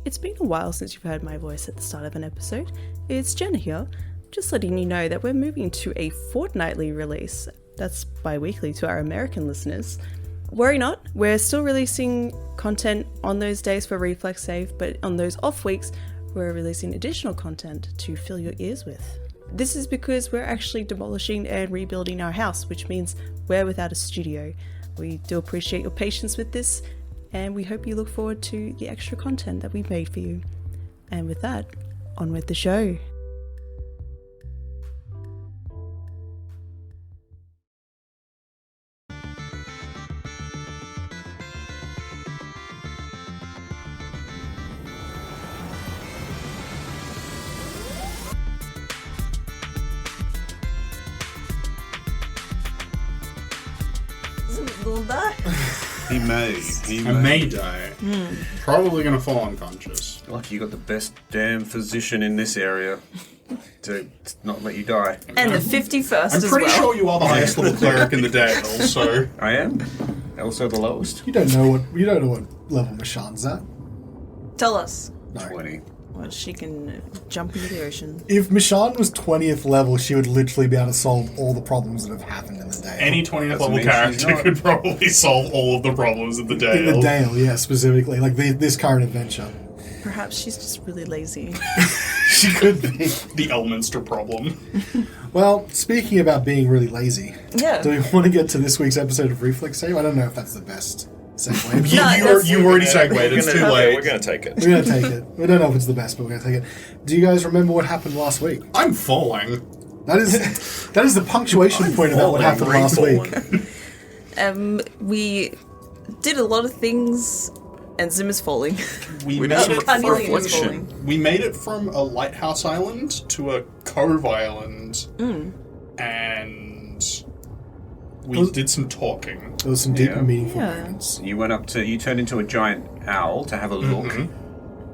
It's been a while since you've heard my voice at the start of an episode. It's Jenna here, just letting you know that we're moving to a fortnightly release. That's bi-weekly to our American listeners. Worry not, we're still releasing content on those days for Reflex Save, but on those off weeks, we're releasing additional content to fill your ears with. This is because we're actually demolishing and rebuilding our house, which means we're without a studio. We do appreciate your patience with this, and we hope you look forward to the extra content that we've made for you. And with that, on with the show. Will die. He may die. Probably going to fall unconscious. Lucky you got the best damn physician in this area to not let you die. And the 51st I'm pretty sure you are the highest level cleric in the Dale, so... I am? Also the lowest? You don't know what level Mashan's at. Tell us. No. 20. Well, she can jump into the ocean. If Mashan was 20th level, she would literally be able to solve all the problems that have happened in the Dale. Any 20th level character could probably solve all of the problems in the Dale. In the Dale, yeah, specifically. Like this current adventure. Perhaps she's just really lazy. She could be. The Elminster problem. Well, speaking about being really lazy, Yeah. do we want to get to this week's episode of Reflex Save? I don't know if that's the best segue. You already segued. It's too late. We're going to take it. We're going to take it. We don't know if it's the best, but we're going to take it. Do you guys remember what happened last week? I'm falling. That is the punctuation point about what happened last week. We did a lot of things, and Zimma's falling. We made it Carnelian is falling. We made it from a lighthouse island to a cove island, and we did some talking. There was some deep and meaningful moments. You turned into a giant owl to have a look,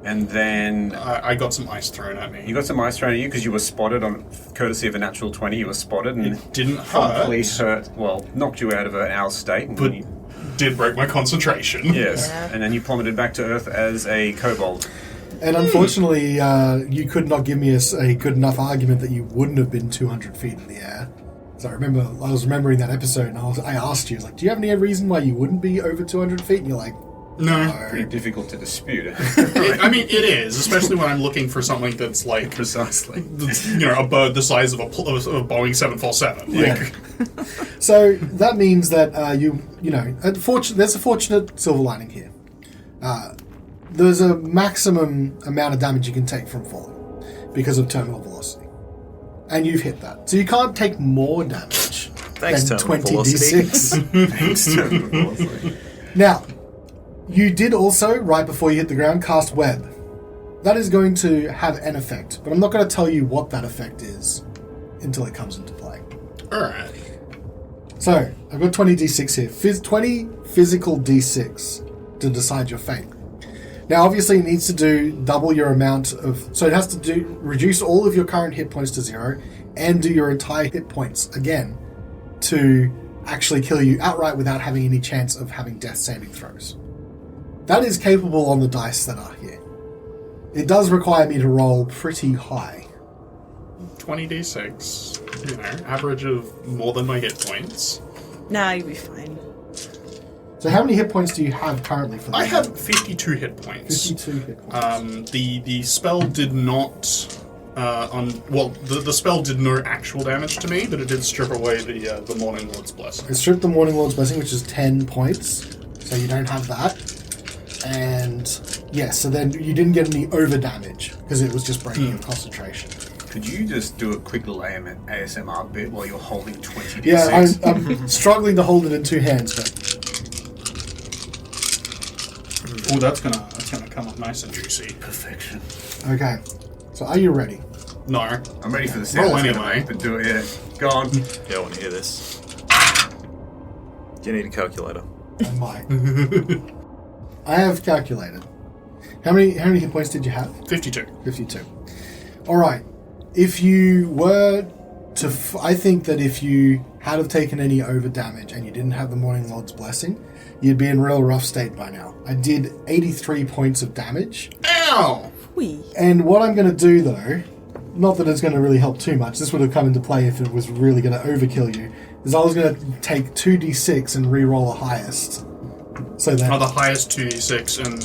and then... I got some ice thrown at me. You got some ice thrown at you because you were spotted on courtesy of a natural 20. You were spotted and It didn't probably hurt. knocked you out of an owl state. And But you, did break my concentration. yes, Yeah. and then you plummeted back to Earth as a kobold. And unfortunately, you could not give me a good enough argument that you wouldn't have been 200 feet in the air. So I was remembering that episode, and I asked you, I was like, do you have any reason why you wouldn't be over 200 feet? And you're like, No. Pretty difficult to dispute. I mean, it is, especially when I'm looking for something that's like... Precisely. a bird the size of a Boeing 747. yeah. So that means that there's a fortunate silver lining here. There's a maximum amount of damage you can take from falling because of terminal velocity. And you've hit that. So you can't take more damage Thanks, than terminal 20d6. Thanks to velocity. Now, you did also, right before you hit the ground, cast Web. That is going to have an effect, but I'm not going to tell you what that effect is until it comes into play. Alright. So, I've got 20 d6 here. 20 physical d6 to decide your fate. Now, obviously, it needs to do double your amount of... So it has to reduce all of your current hit points to 0 and do your entire hit points again to actually kill you outright without having any chance of having death saving throws. That is capable on the dice that are here. It does require me to roll pretty high. 20d6. Average of more than my hit points. Nah, you'll be fine. So how many hit points do you have currently for that? I have 52 hit points. 52 hit points. The spell did not... the spell did no actual damage to me, but it did strip away the Morning Lord's Blessing. It stripped the Morning Lord's Blessing, which is 10 points. So you don't have that. And, so then you didn't get any over damage, because it was just breaking your concentration. Could you just do a quick little ASMR bit while you're holding 20d6? Yeah, I'm struggling to hold it in two hands, but... Oh, that's gonna come up nice and juicy. Perfection. Okay, so are you ready? No. I'm ready for the sound. Roll it's gonna anyway. make, but do it, yeah. Go on. Yeah, I want to hear this. Do you need a calculator? I might. I have calculated. How many hit points did you have? 52. 52. Alright. If you were to... I think that if you had have taken any over damage and you didn't have the Morning Lord's Blessing, you'd be in real rough state by now. I did 83 points of damage. Ow! Wow! Whee. And what I'm going to do, though, not that it's going to really help too much, this would have come into play if it was really going to overkill you, is I was going to take 2d6 and re-roll the highest. So that the highest 2d6 and...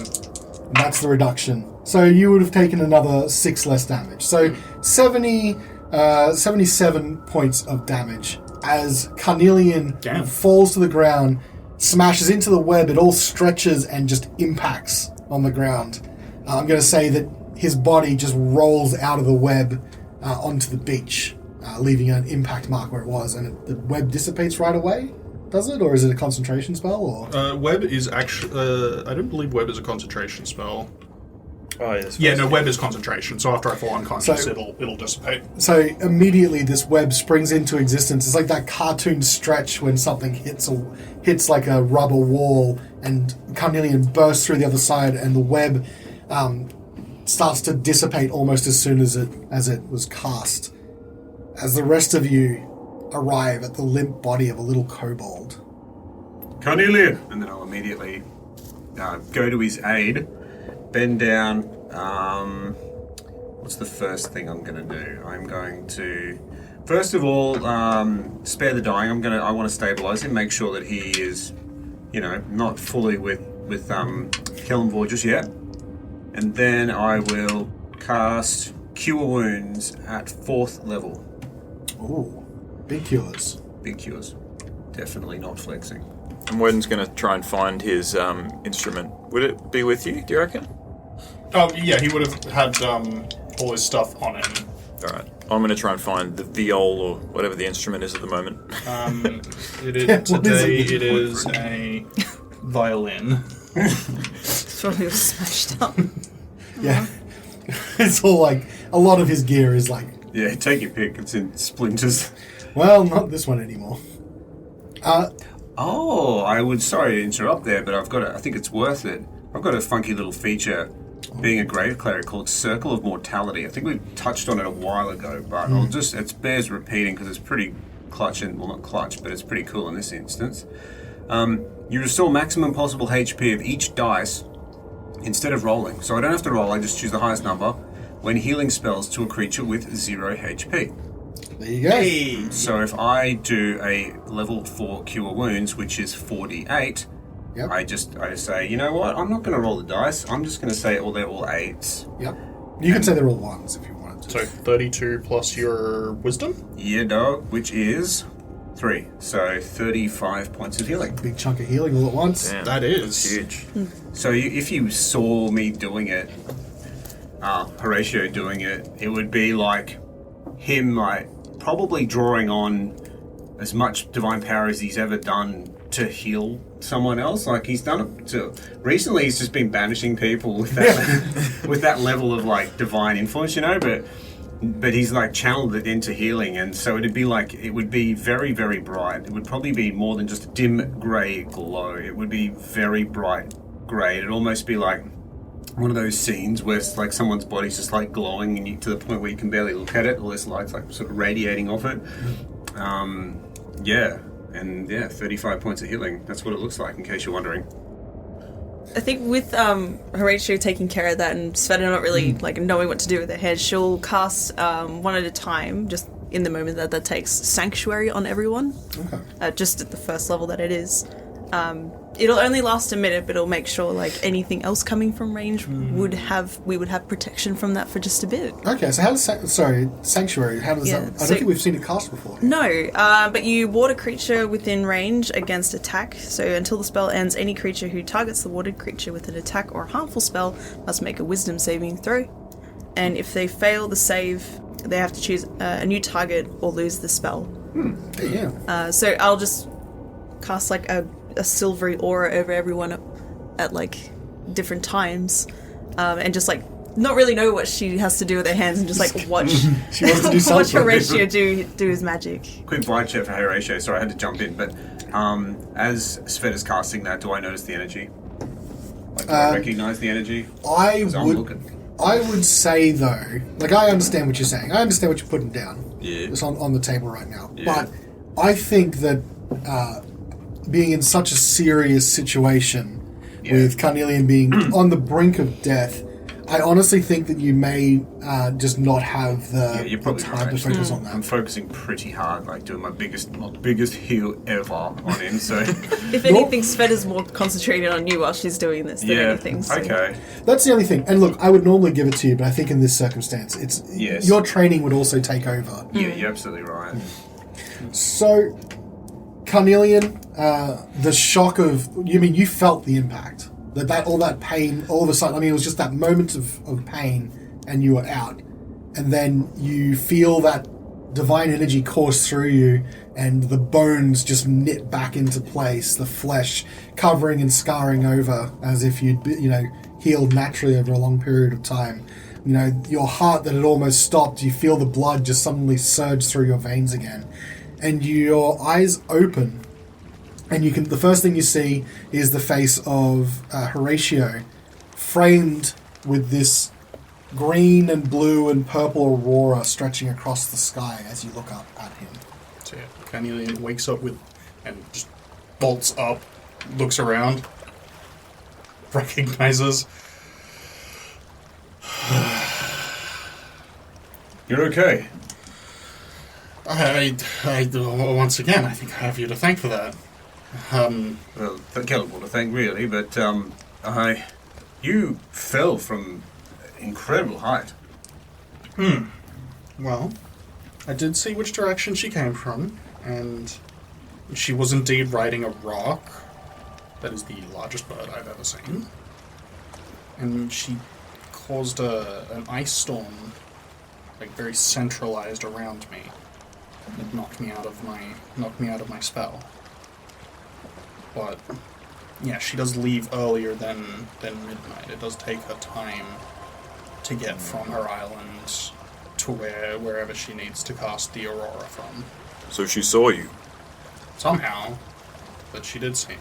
that's the reduction. So you would have taken another 6 less damage. So 77 points of damage as Carnelian falls to the ground, smashes into the web, it all stretches and just impacts on the ground. I'm going to say that his body just rolls out of the web onto the beach, leaving an impact mark where it was, and the web dissipates right away. Does it, or is it a concentration spell? Or web is actually... I don't believe web is a concentration spell. Oh, yes. Yeah, no, web is concentration, so after I fall unconscious, it'll dissipate. So immediately this web springs into existence. It's like that cartoon stretch when something hits like a rubber wall, and Carnelian bursts through the other side, and the web starts to dissipate almost as soon as it was cast. As the rest of you arrive at the limp body of a little kobold. Carnelian! And then I'll immediately go to his aid, bend down. What's the first thing I'm going to do? I'm going to, first of all, spare the dying. I want to stabilize him, make sure that he is, not fully with Callan just yet. And then I will cast Cure Wounds at 4th level. Ooh, big cures. Big cures. Definitely not flexing. And Wodun's going to try and find his instrument. Would it be with you, do you reckon? Oh, yeah, he would have had all his stuff on him. Alright. I'm going to try and find the viol or whatever the instrument is at the moment. Today it is a violin. It's probably all smashed up. Yeah. It's all like, a lot of his gear is like... Yeah, take your pick. It's in splinters. Well, not this one anymore. Sorry to interrupt there, but I think it's worth it. I've got a funky little feature being a grave cleric called Circle of Mortality. I think we touched on it a while ago, but it bears repeating because it's pretty clutch, not clutch, but it's pretty cool in this instance. You restore maximum possible HP of each dice instead of rolling. So I don't have to roll, I just choose the highest number when healing spells to a creature with 0 HP. There you go. Hey. So if I do a level 4 Cure Wounds, which is 4d8, Yep. I just say, you know what, I'm not going to roll the dice, I'm just going to say they're all 8s. Yep. You can say they're all 1s if you wanted to. So 32 plus your wisdom? Yeah, dog, which is 3. So 35 points of healing. Big chunk of healing all at once. Damn, That is. that's huge. So if you saw me doing it, Horacio doing it, it would be like him probably drawing on as much divine power as he's ever done to heal someone else. Like he's done it to recently. He's just been banishing people with that with that level of divine influence, But he's channeled it into healing, and so it would be very, very bright. It would probably be more than just a dim grey glow. It would be very bright grey. It'd almost be like one of those scenes where it's someone's body's just glowing, and to the point where you can barely look at it. All this light's sort of radiating off it. 35 points of healing. That's what it looks like, in case you're wondering. I think with Horatio taking care of that and Svieta not really knowing what to do with her head, she'll cast one at a time, just in the moment that takes Sanctuary on everyone. Okay. Just at the first level that it is. It'll only last a minute, but it'll make sure anything else coming from range we would have protection from that for just a bit. Okay, so how does Sanctuary, how does that... I don't think we've seen it cast before. No, but you ward a creature within range against attack, so until the spell ends, any creature who targets the warded creature with an attack or a harmful spell must make a wisdom saving throw. And if they fail the save, they have to choose a new target or lose the spell. Yeah. So I'll just cast a silvery aura over everyone at different times, and just not really know what she has to do with her hands, and just watch She wants to do watch something. Horatio do his magic. Quick vibe check for Horatio. Sorry, I had to jump in, but as Svieta's casting that, do I notice the energy? Do I recognize the energy? I 'Cause I'm would... looking. I would say, though, I understand what you're saying. I understand what you're putting down. Yeah. It's on the table right now. Yeah. But I think that being in such a serious situation with Carnelian being on the brink of death, I honestly think that you may just not have you're the probably time right. to focus on that. I'm focusing pretty hard, like doing my biggest heal ever on him. So If anything, Sveta's more concentrated on you while she's doing this than anything. So. okay. That's the only thing. And look, I would normally give it to you, but I think in this circumstance, Yes. your training would also take over. Yeah, you're absolutely right. So, Carnelian, the shock of you felt the impact. That all that pain, all of a sudden, it was just that moment of pain, and you were out. And then you feel that divine energy course through you, and the bones just knit back into place, the flesh covering and scarring over as if you'd healed naturally over a long period of time. Your heart that had almost stopped, you feel the blood just suddenly surge through your veins again. And your eyes open, and the first thing you see is the face of Horacio, framed with this green and blue and purple aurora stretching across the sky as you look up at him. So Carnelian wakes up and just bolts up, looks around, recognizes. You're okay. I once again, I think I have you to thank for that. Well, Kelvin to thank really, but you fell from incredible height. Well, I did see which direction she came from, and she was indeed riding a rock. That is the largest bird I've ever seen. And she caused an ice storm, very centralized around me. It knocked me out of my spell. But yeah, she does leave earlier than midnight. It does take her time to get from her island to wherever she needs to cast the aurora from. So she saw you. Somehow, but she did see me.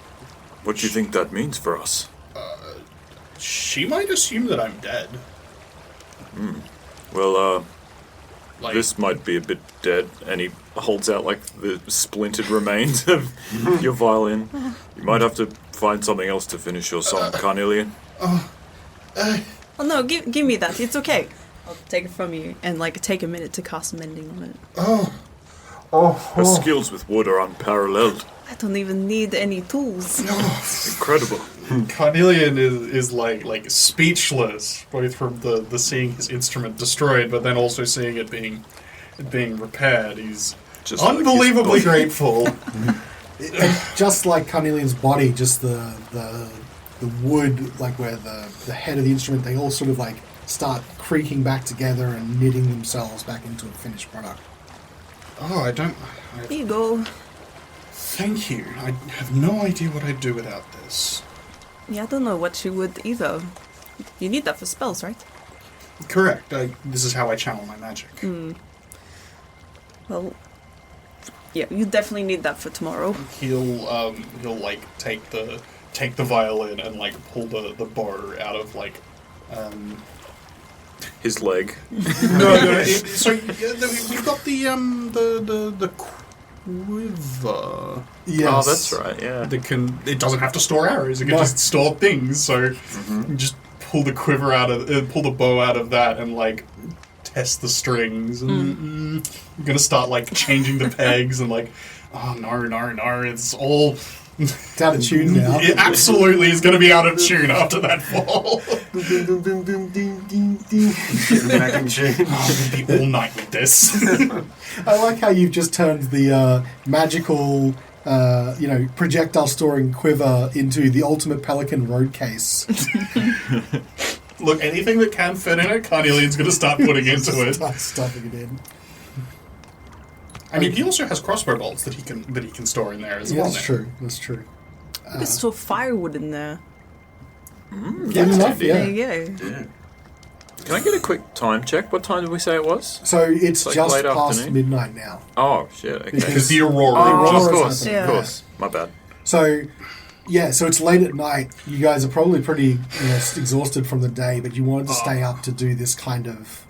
What do you think that means for us? She might assume that I'm dead. Well, this might be a bit dead. And he holds out the splintered remains of your violin. You might have to find something else to finish your song, Carnelian. Oh no, give me that. It's okay. I'll take it from you and take a minute to cast mending on it. Her skills with wood are unparalleled. I don't even need any tools. Incredible. Carnelian is speechless, both from the seeing his instrument destroyed, but then also seeing it being repaired. He's just unbelievably grateful. Just like Carnelian's body, just the wood, where the head of the instrument, they all sort of start creaking back together and knitting themselves back into a finished product. Oh, Here you go. Thank you. I have no idea what I'd do without this. Yeah, I don't know what you would either. You need that for spells, right? Correct. This is how I channel my magic. Well, yeah, you definitely need that for tomorrow. He'll take the violin and pull the bow out of His leg. No. We've got the quiver. Yes. Oh, that's right, yeah. It doesn't have to store arrows. It can just store things. So you just pull the quiver pull the bow out of that, and test the strings. And I'm gonna start changing the pegs and oh no, it's all. It's out of tune now. It absolutely is going to be out of tune after that fall. Back in tune. I'm going to be all night with this. I like how you've just turned the magical, projectile storing quiver into the ultimate Pelican road case. Look, anything that can fit in it, Carnelian's going to start putting into it. Start stuffing it in. I mean, he also has crossbow bolts that he can store in there as well. That's true. That's true. You can store firewood in there. Good enough, There yeah. you go. Yeah. Can I get a quick time check? What time did we say it was? So it's just late past afternoon? midnight now. Oh, shit, okay. Because the aurora. Oh, Aurora's of happening. course. My bad. So, so it's late at night. You guys are probably pretty exhausted from the day, but you wanted to stay up to do this kind of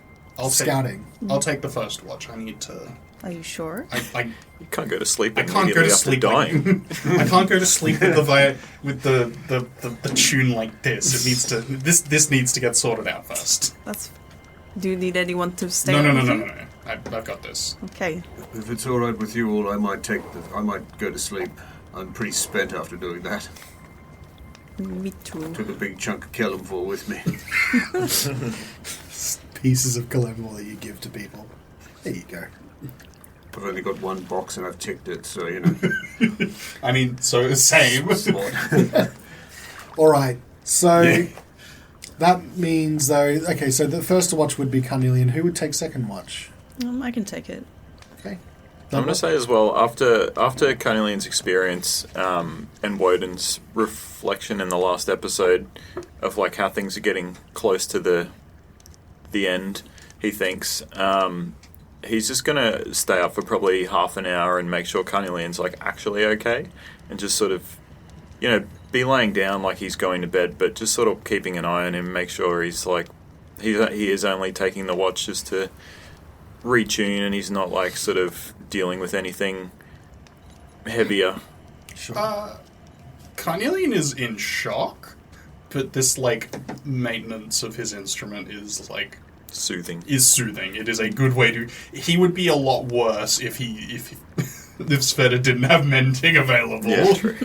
scouting. I'll take the first watch. I need to Are you sure? You can't go to sleep I can't go immediately to after sleep dying. I can't go to sleep with the tune like this. It needs to. This needs to get sorted out first. Do you need anyone to stay? No. I've got this. Okay. If it's all right with you all, I might go to sleep. I'm pretty spent after doing that. Me too. Took a big chunk of Kellenvor with me. Pieces of Callan that you give to people. There you go. I've only got one box and I've ticked it, so you know. I mean, so same. All right. So Yeah. that means, though. Okay, so the first watch would be Carnelian. Who would take second watch? I can take it. Okay. I'm going to say as well, after Carnelian's experience and Wodun's reflection in the last episode of like how things are getting close to the end, he thinks he's just going to stay up for probably half an hour and make sure Carnelian's like actually okay, and just sort of, you know, be laying down like he's going to bed, but just sort of keeping an eye on him, make sure he's like he is only taking the watch just to retune, and he's not like sort of dealing with anything heavier. Sure. Carnelian is in shock, but this like maintenance of his instrument is like Soothing. soothing. It is a good way to. He would be a lot worse if Svieta didn't have mending available. Yeah, true.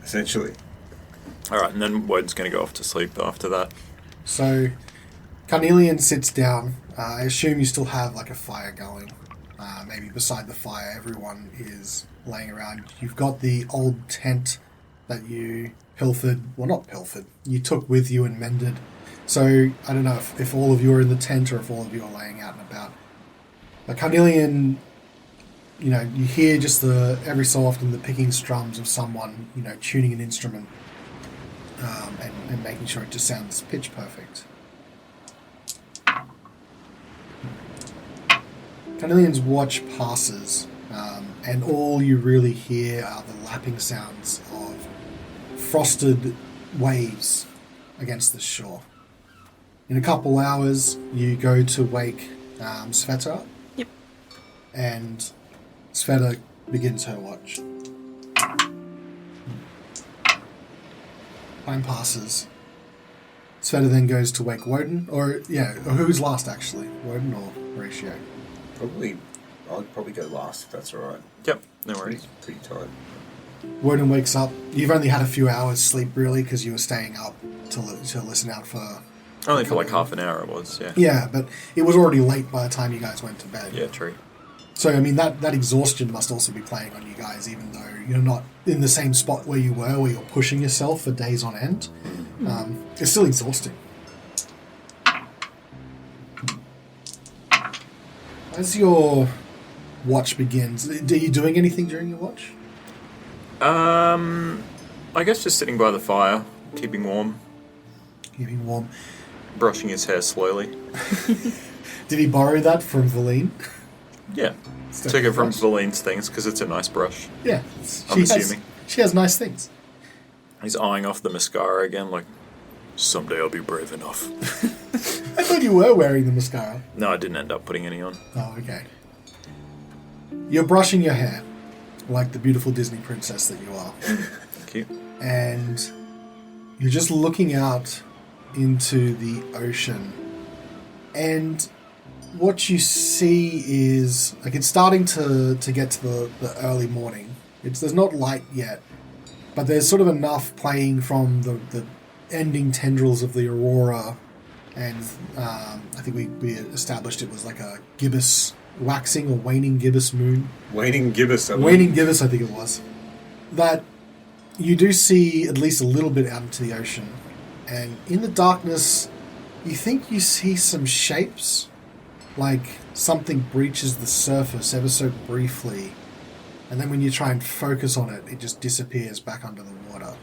Essentially. All right, and then Wodun's going to go off to sleep after that. So Carnelian sits down. I assume you still have like a fire going. Maybe beside the fire, everyone is laying around. You've got the old tent that you pilfered. Well, not pilfered. You took with you and mended. So I don't know if all of you are in the tent or if all of you are laying out and about. But Carnelian, you know, you hear just every so often the picking strums of someone, you know, tuning an instrument and making sure it just sounds pitch perfect. Carnelian's watch passes, and all you really hear are the lapping sounds of frosted waves against the shore. In a couple hours, you go to wake Svieta. Yep. And Svieta begins her watch. Time passes. Svieta then goes to wake Wodun, or who's last actually? Wodun or Horacio? I'll probably go last if that's alright. Yep, no worries. Pretty tired. Wodun wakes up. You've only had a few hours sleep really because you were staying up to listen out for... Only for like half an hour it was, yeah. Yeah, but it was already late by the time you guys went to bed. Yeah, true. So, I mean, that exhaustion must also be playing on you guys, even though you're not in the same spot where you were, where you're pushing yourself for days on end. It's still exhausting. As your watch begins, are you doing anything during your watch? I guess just sitting by the fire, keeping warm, Keeping warm. brushing his hair slowly. Did he borrow that from Valine? Yeah. Took it from Valine's things because it's a nice brush. Yeah. I'm assuming. She has nice things. He's eyeing off the mascara again, like, someday I'll be brave enough. I thought you were wearing the mascara. No, I didn't end up putting any on. Oh, okay. You're brushing your hair like the beautiful Disney princess that you are. Cute. And you're just looking out into the ocean. And what you see is, like, it's starting to get to the early morning. There's not light yet, but there's sort of enough playing from the ending tendrils of the aurora. And I think we established it was like a gibbous waxing or waning gibbous moon. Waning gibbous. Waning gibbous, I think it was. That you do see at least a little bit out into the ocean. And in the darkness, you think you see some shapes. Like something breaches the surface ever so briefly. And then when you try and focus on it, it just disappears back under the water.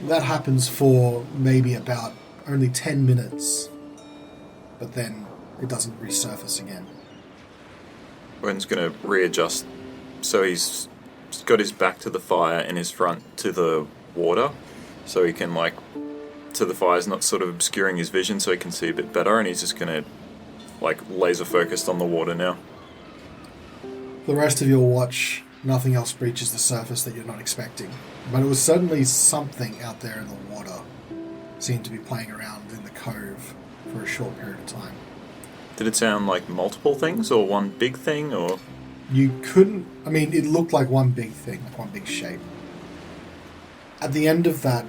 That happens for maybe about only 10 minutes. But then it doesn't resurface again. Gwen's going to readjust. So he's got his back to the fire and his front to the water. So he can, like, so the fire's not sort of obscuring his vision so he can see a bit better. And he's just going to, like, laser focused on the water now. For the rest of your watch, nothing else breaches the surface that you're not expecting. But it was certainly something out there in the water. Seemed to be playing around in the cove for a short period of time. Did it sound like multiple things or one big thing or... You couldn't... I mean, it looked like one big thing, like one big shape. At the end of that,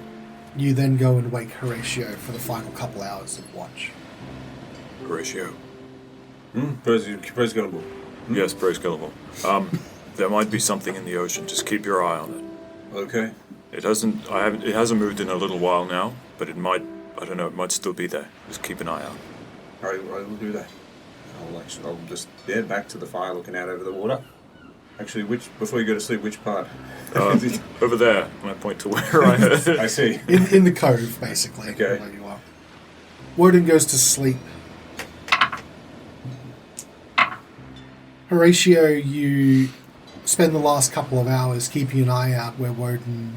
you then go and wake Horatio for the final couple hours of watch. Horatio? Praise God. Yes, praise God. There might be something in the ocean. Just keep your eye on it. Okay. It hasn't moved in a little while now, but it might, I don't know, it might still be there. Just keep an eye out. I will do that. I'll just back to the fire looking out over the water. Actually, before you go to sleep, which part? Over there, and I point to where I heard it. I see. In the cove, basically. Okay. Where you are. Wodun goes to sleep. Horatio, you spend the last couple of hours keeping an eye out where Wodun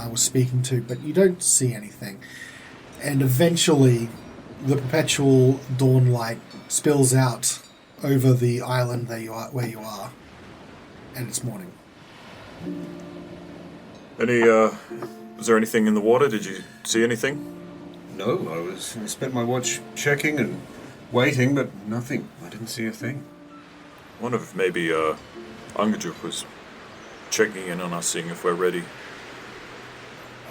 was speaking to, but you don't see anything. And eventually, the perpetual dawn light spills out over the island where you are, and it's morning. Was there anything in the water? Did you see anything? No, I spent my watch checking and waiting, but nothing. I didn't see a thing. I wonder if maybe Angajuk was checking in on us, seeing if we're ready.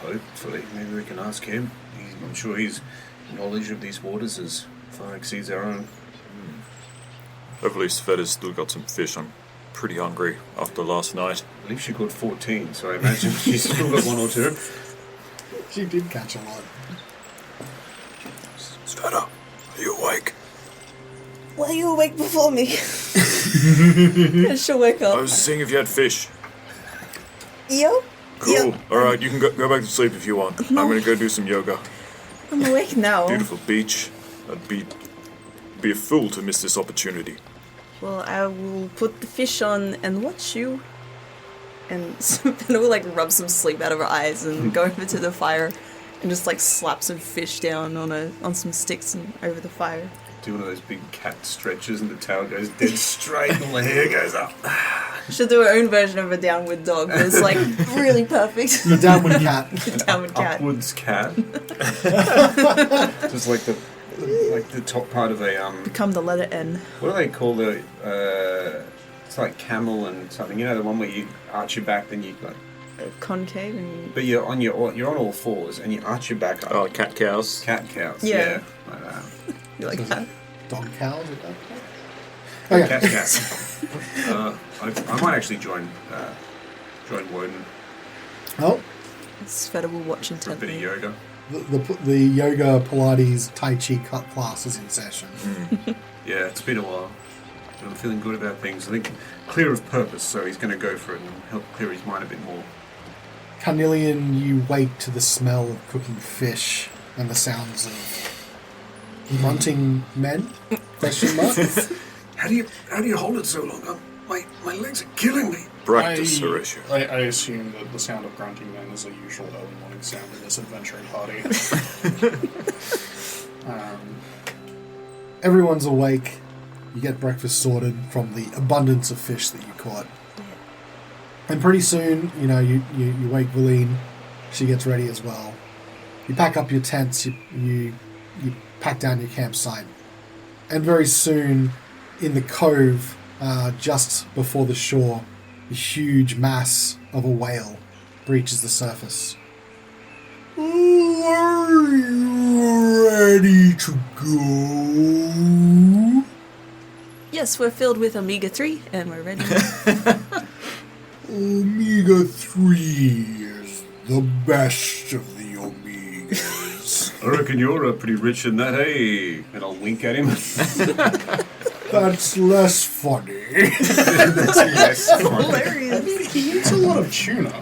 Hopefully, maybe we can ask him. I'm sure his knowledge of these waters is far exceeds our own. Hopefully Sveta's still got some fish. I'm pretty hungry after last night. I believe she caught 14, so I imagine she's still got one or two. She did catch a lot. Sveta, are you awake? Well, you awake before me. She'll wake I up. was seeing if you had fish. Yo? Cool. Yo. Alright, you can go back to sleep if you want. No. I'm gonna go do some yoga. I'm awake now. Beautiful beach. I'd be a fool to miss this opportunity. Well, I will put the fish on and watch you. And Savannah will rub some sleep out of her eyes and go over to the fire and just slap some fish down on some sticks and over the fire. Do one of those big cat stretches and the tail goes dead straight and the hair goes up. She'll do her own version of a downward dog, but it's really perfect. The downward cat. Downward cat. Upwards cat. Just like the top part of a Become the letter N. what do they call the it's like camel and something, the one where you arch your back, then you Concave and... but you're on all fours and you arch your back up. Oh, cat cows. Cat cows. Yeah. Like that. You like that? Dog cows? Is that okay. Cat cows. I might actually join Wodun Oh, Sveta will watch for a bit of intently. yoga. the yoga, Pilates, Tai Chi cut class is in session. Yeah, it's been a while. I'm feeling good about things. I think clear of purpose, so he's going to go for it and help clear his mind a bit more. Carnelian, you wake to the smell of cooking fish and the sounds of grunting men? Question mark? How do you hold it so long? My legs are killing me. Practice, Horatio. I assume that the sound of grunting men is a usual early morning sound in this adventuring party. Everyone's awake. You get breakfast sorted from the abundance of fish that you caught. And pretty soon, you wake Valine. She gets ready as well. You pack up your tents, you pack down your campsite. And very soon, in the cove, just before the shore, a huge mass of a whale breaches the surface. Are you ready to go? Yes, we're filled with omega-3 and we're ready. Omega-3 is the best of the omegas. I reckon you're pretty rich in that, hey? And I'll wink at him. That's less funny. Hilarious. He eats a lot of tuna.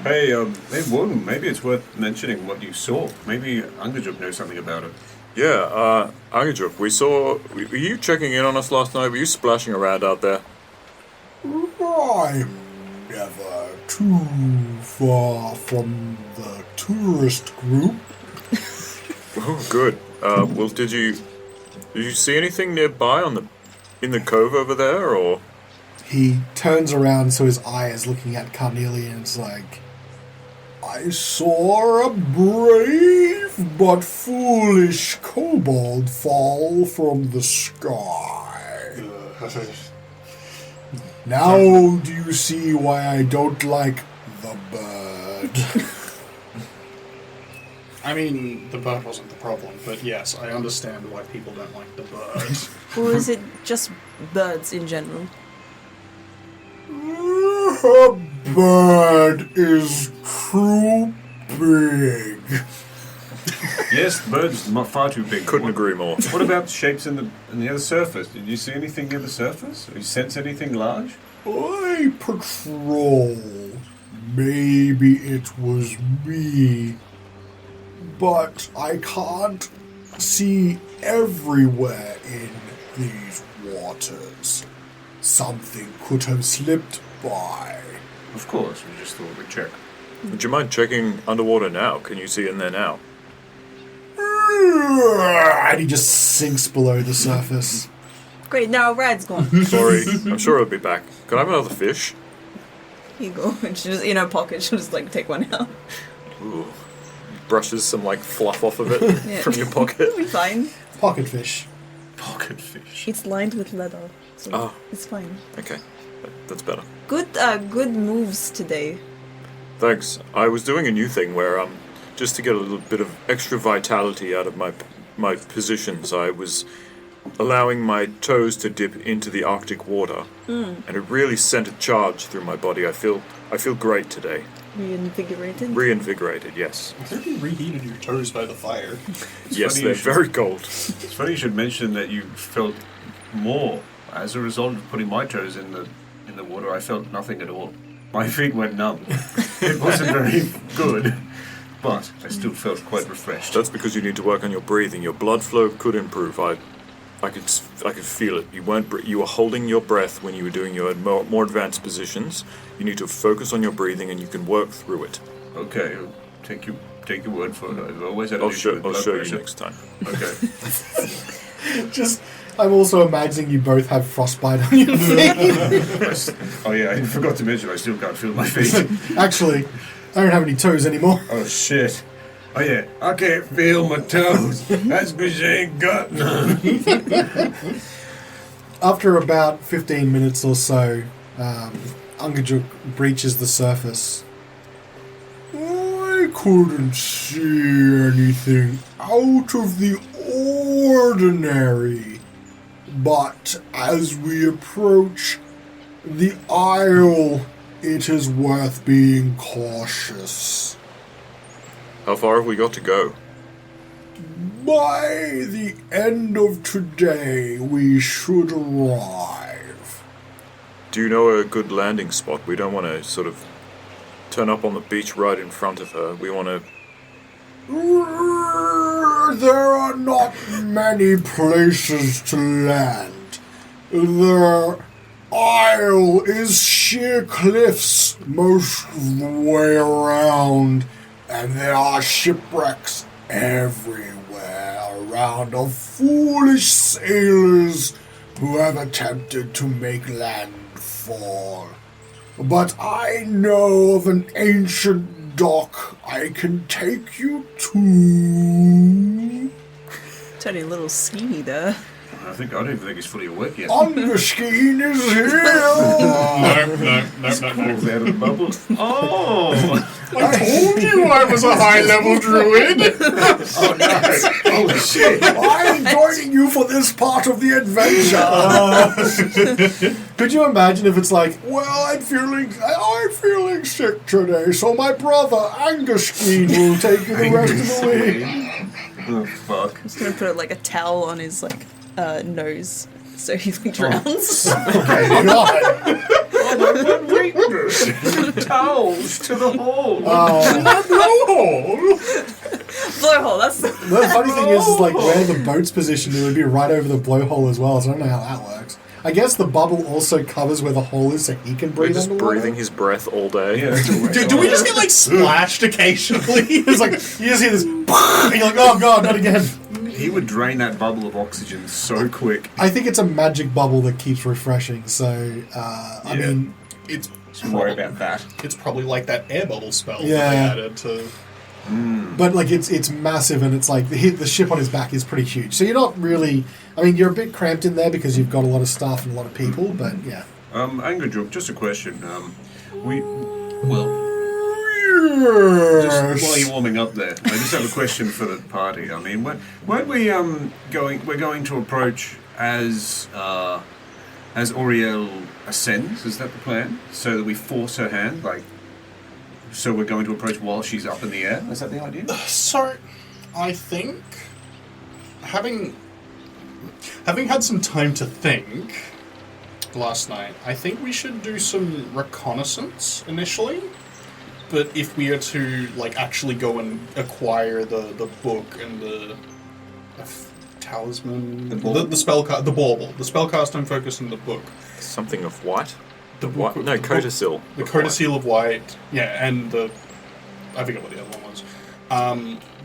Hey, Wodun, maybe it's worth mentioning what you saw. Maybe Angajuk knows something about it. Yeah, Angajuk, were you checking in on us last night? Were you splashing around out there? I'm never too far from the tourist group. Oh, good. Well, did you see anything nearby on the in the cove over there, or? He turns around so his eye is looking at Carnelian and it's like, I saw a brave but foolish kobold fall from the sky. Now do you see why I don't like the bird? I mean, the bird wasn't the problem, but yes, I understand why people don't like the bird. Or is it just birds in general? A bird is too big. Yes, the bird's not far too big. Couldn't agree more. What about the shapes in the other surface? Did you see anything near the surface? Did you sense anything large? I patrol. Maybe it was me. But I can't see everywhere in these waters. Something could have slipped by. Of course, we just thought we'd check. Would you mind checking underwater now? Can you see in there now? And he just sinks below the surface. Great, now Rad's gone. Sorry, I'm sure it'll be back. Can I have another fish? Here you go. And she just, in her pocket, she'll just like take one out. Ooh. Brushes some like fluff off of it Yeah. from your pocket. It'll be fine. Pocket fish. Pocket fish. It's lined with leather, so Oh. it's fine. Okay, that's better. Good moves today. Thanks. I was doing a new thing where just to get a little bit of extra vitality out of my positions, I was allowing my toes to dip into the Arctic water, and it really sent a charge through my body. I feel great today. Reinvigorated. Reinvigorated, yes. I heard you reheated your toes by the fire. Yes, funny they're you should- very cold. It's funny you should mention that you felt more as a result of putting my toes in the water. I felt nothing at all. My feet went numb. It wasn't very good, but I still felt quite refreshed. That's because you need to work on your breathing. Your blood flow could improve. I could feel it. You were holding your breath when you were doing your more advanced positions. You need to focus on your breathing, and you can work through it. Okay, I'll take your word for it. I've always had an I'll issue show with blood you pressure. next time. Okay. I'm also imagining you both have frostbite on your feet. Oh yeah, I forgot to mention I still can't feel my feet. Actually, I don't have any toes anymore. Oh shit. Oh yeah, I can't feel my toes. That's because you ain't got none. After about 15 minutes or so, Ungajuk breaches the surface. I couldn't see anything out of the ordinary. But as we approach the Isle, it is worth being cautious. How far have we got to go? By the end of today, we should arrive. Do you know a good landing spot? We don't want to sort of turn up on the beach right in front of her. We want to... There are not many places to land. The Isle is sheer cliffs most of the way around, and there are shipwrecks everywhere around of foolish sailors who have attempted to make landfall. But I know of an ancient dock I can take you to. Totally a little schemy there. I don't even think he's fully awake yet. Underskeen is here! No. Falls out of the bubble. Oh! I told you I was a high-level druid! Oh no! Oh shit! I'm joining you for this part of the adventure! Could you imagine if it's like, well, I'm feeling sick today, so my brother Anguskeen will take you the rest of the week. Oh fuck! Just gonna put like a towel on his nose so he drowns. God. Towels to the hole. Blowhole, that's The funny thing is like where the boat's positioned, it would be right over the blowhole as well, so I don't know how that works. I guess the bubble also covers where the hole is so he can We're breathe just underwater. breathing his breath all day. Yeah, that's all right. Do we just get splashed occasionally? It's like, you just hear this, and you're like, oh god, not again. He would drain that bubble of oxygen so quick. I think it's a magic bubble that keeps refreshing. So I mean, It's Don't worry about that. It's probably like that air bubble spell Yeah. that they added to. but like it's massive, and it's like the ship on his back is pretty huge. So you're not really. I mean, you're a bit cramped in there because you've got a lot of staff and a lot of people. But yeah. Angerjuk, just a question. Just while you're warming up there, I just have a question for the party. I mean, weren't we going? We're going to approach as Oriel ascends. Is that the plan? So that we force her hand, like. So we're going to approach while she's up in the air. Is that the idea? So, I think having had some time to think last night, I think we should do some reconnaissance initially. But if we are to like actually go and acquire the book and the talisman, the spellcast, the bauble, the spellcast, I'm focused on the book. Something of white? The book, White? No, Codicil. The Codicil of White, yeah, and I forget what the other one was.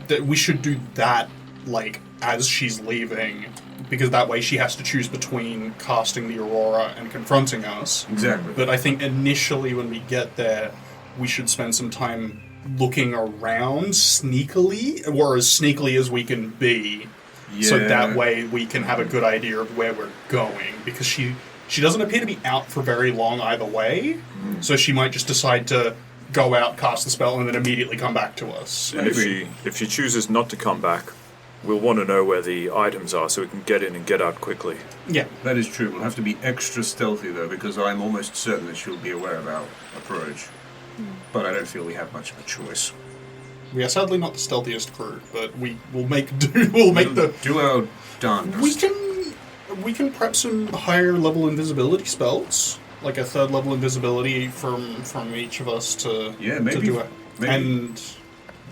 That we should do that like as she's leaving, because that way she has to choose between casting the Aurora and confronting us. Exactly. But I think initially when we get there, we should spend some time looking around sneakily, or as sneakily as we can be, so that way we can have a good idea of where we're going, because she doesn't appear to be out for very long either way, so she might just decide to go out, cast the spell, and then immediately come back to us. And if she chooses not to come back, we'll want to know where the items are so we can get in and get out quickly. Yeah. That is true. We'll have to be extra stealthy, though, because I'm almost certain that she'll be aware of our approach. But I don't feel we have much of a choice. We are sadly not the stealthiest crew, but we will make do. We'll make the... Do our darndest. We can prep some higher level invisibility spells, like a third level invisibility from each of us to maybe. to do it. Maybe. And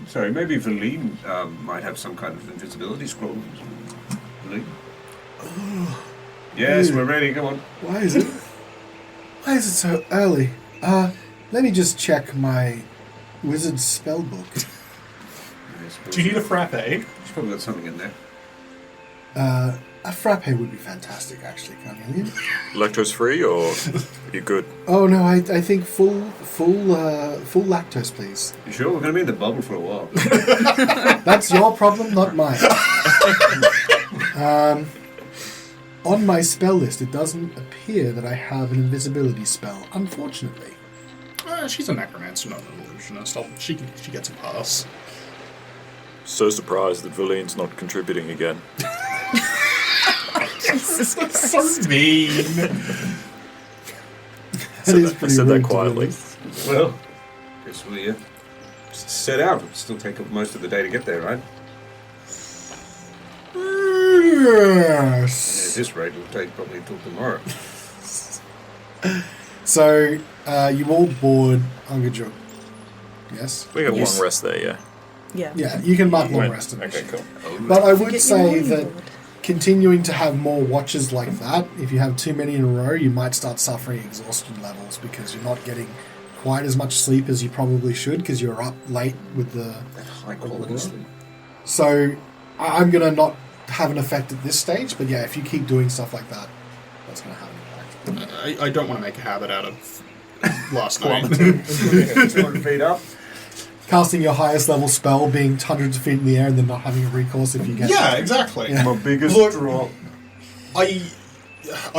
Sorry, maybe Valine might have some kind of invisibility scroll. Valine? Yes, we're ready. Come on. Why is it so early? Let me just check my wizard spell book. Yes, do you need a frappe? She's probably got something in there. A frappe would be fantastic, actually, Carnelian. Lactose free, or are you good? Oh no, I think full lactose, please. You sure? We're going to be in the bubble for a while. That's your problem, not mine. On my spell list, it doesn't appear that I have an invisibility spell, unfortunately. She's a necromancer, not an illusionist. She gets a pass. So surprised that Valine's not contributing again. Jesus, that's so mean. That is I pretty said rude, that to be quietly. honest. Well, guess we set out. It'll still take up most of the day to get there, right? Yes. At this rate, it'll take probably until tomorrow. So, you all board Angerjuk. Yes? We got Yes. long rest there, yeah. Yeah. Yeah, you can mark long Wait, rest. okay, cool. But I would Get your say morning that board. continuing to have more watches like that, if you have too many in a row, you might start suffering exhaustion levels because you're not getting quite as much sleep as you probably should because you're up late with the... That high quality sleep. So I'm going to not have an effect at this stage, but yeah, if you keep doing stuff like that, that's going to have an impact. I don't want to make a habit out of last night. 200 feet up. Casting your highest level spell, being hundreds of feet in the air, and then not having a recourse if you get... Yeah, exactly. Yeah. My biggest Look, drop. I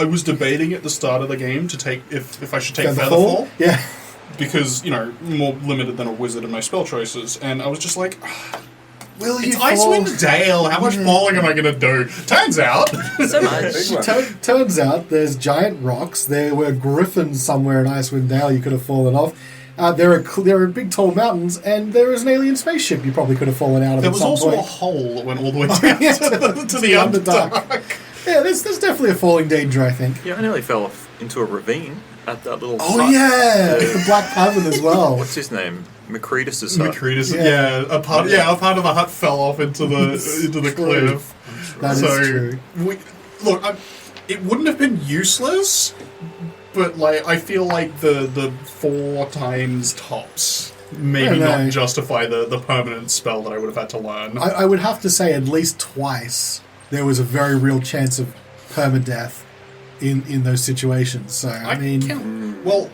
was debating at the start of the game to take if I should take Featherfall? Featherfall, Yeah. because, more limited than a wizard in my spell choices, and I was just like, Will you it's fall? Icewind Dale, how much falling am I going to do? Turns out... So much. Turns out there's giant rocks. There were griffins somewhere in Icewind Dale you could have fallen off. There are big tall mountains, and there is an alien spaceship you probably could have fallen out of There at was some also point. a hole that went all the way down to the Underdark. Yeah, there's definitely a falling danger, I think. Yeah, I nearly fell off into a ravine at that little Oh hut. yeah, the Black Cavern as well. What's his name? Macretus's hut. Macretus, Yeah. a part of the hut fell off into the cliff. That is true. It wouldn't have been useless, but I feel like the 4 times tops maybe know. not justify the permanent spell that I would have had to learn. I would have to say at least twice there was a very real chance of permadeath in those situations. So, I mean... Well,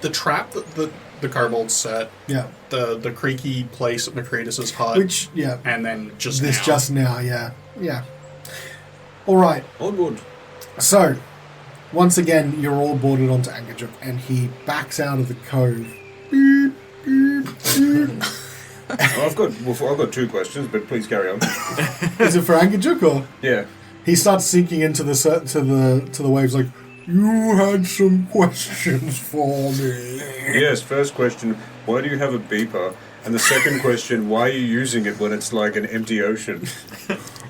the trap that the kobolds set, Yeah. the creaky place at Macretus's hut, Which, yeah. and then just now, yeah. Yeah. All right. Onward. So, once again, you're all boarded onto Angajuk, and he backs out of the cove. Beep, beep, beep. I've got 2 questions, but please carry on. Is it for Angajuk, or? Yeah. He starts sinking into the waves like, you had some questions for me. Yes, first question, why do you have a beeper? And the second question, why are you using it when it's like an empty ocean?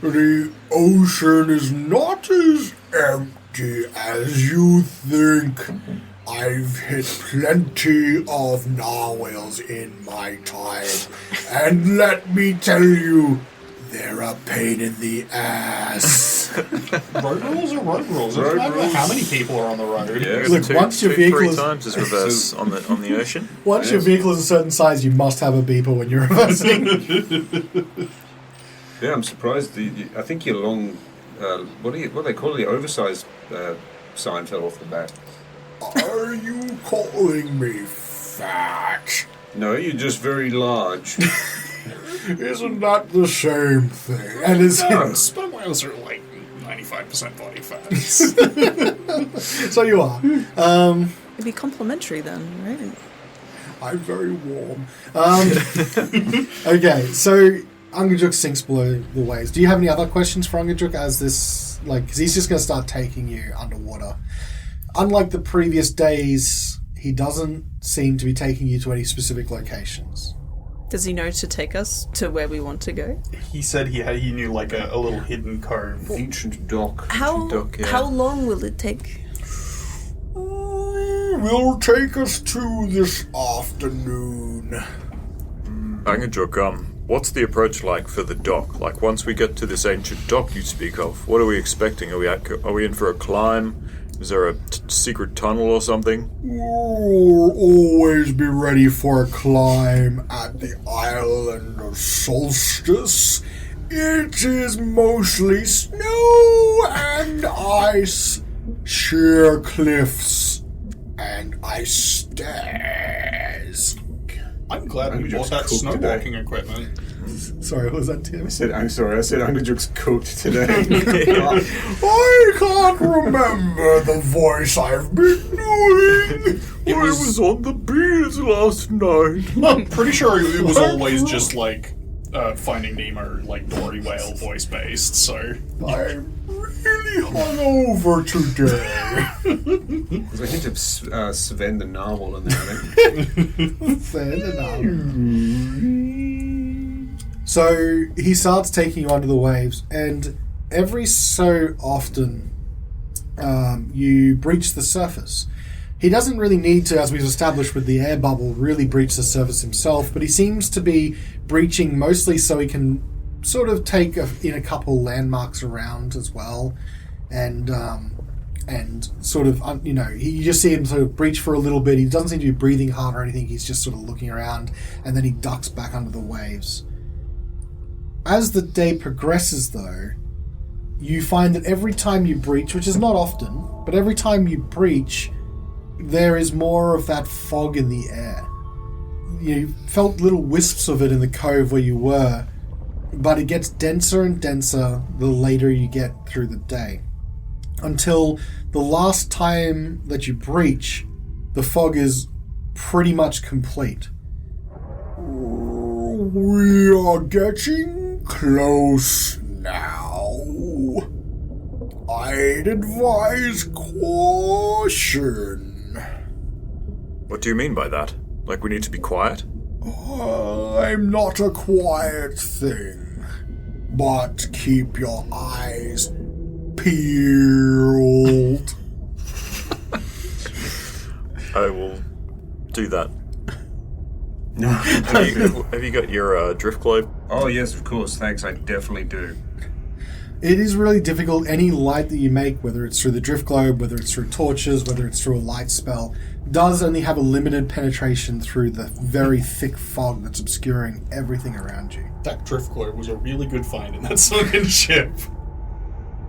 The ocean is not as empty as you think. I've hit plenty of narwhals in my time, and let me tell you, they're a pain in the ass. Road rules are road rules. Road It doesn't matter rules. how many people are on the road. Yeah. Look, once your vehicle 3 is times is reverse on the ocean. once your vehicle is a certain size, you must have a beeper when you're reversing. Yeah, I'm surprised. I think your long, what do they call it? The oversized sign fell off the back. Are you calling me fat? No, you're just very large. Isn't that the same thing? And it's Sperm whales are like 95% body fat. so you are. It'd be complimentary then, right? I'm very warm. Okay, so Angajuk sinks below the waves. Do you have any other questions for Angajuk as this, because he's just going to start taking you underwater. Unlike the previous days, he doesn't seem to be taking you to any specific locations. Does he know to take us to where we want to go? He said he knew like a little hidden cove. Ancient dock. How Doc, yeah. how long will it take? Will take us to this afternoon. Angajuk, what's the approach like for the dock? Like, once we get to this ancient dock you speak of, what are we expecting? Are we in for a climb? Is there a secret tunnel or something? We'll always be ready for a climb at the island of Solstice. It is mostly snow and ice, sheer cliffs, and ice stairs. I'm glad we bought that Just cooked today. snowwalking equipment. Sorry, what was that, Tim? I'm sorry, I said Angajuk's cooked today. I can't remember the voice I've been doing. I was on the beach last night. I'm pretty sure it was always just like Finding Nemo, like Dory Whale voice based, so. I'm really hungover today. There's a hint of Sven the narwhal in there, I think. So he starts taking you under the waves, and every so often you breach the surface. He doesn't really need to, as we've established with the air bubble, really breach the surface himself, but he seems to be breaching mostly so he can sort of take in a couple landmarks around as well, and sort of, you just see him sort of breach for a little bit. He doesn't seem to be breathing hard or anything. He's just sort of looking around, and then he ducks back under the waves. As the day progresses, though, you find that every time you breach, which is not often, but every time you breach, there is more of that fog in the air. You felt little wisps of it in the cove where you were, but it gets denser and denser the later you get through the day. Until the last time that you breach, the fog is pretty much complete. We are getting close now. I'd advise caution. What do you mean by that? Like, we need to be quiet? I'm not a quiet thing, but keep your eyes peeled. I will do that. Have you got your drift globe? Oh, yes, of course. Thanks, I definitely do. It is really difficult. Any light that you make, whether it's through the drift globe, whether it's through torches, whether it's through a light spell, does only have a limited penetration through the very thick fog that's obscuring everything around you. That drift globe was a really good find in that sunken ship.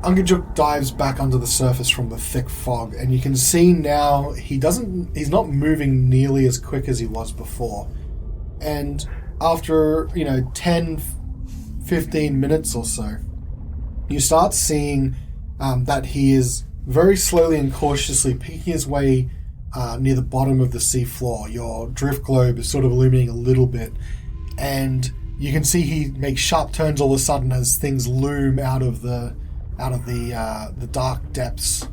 Ungajuk dives back under the surface from the thick fog, and you can see now he's not moving nearly as quick as he was before. And after, 10, 15 minutes or so, you start seeing that he is very slowly and cautiously picking his way near the bottom of the seafloor. Your drift globe is sort of illuminating a little bit, and you can see he makes sharp turns all of a sudden as things loom out of the dark depths.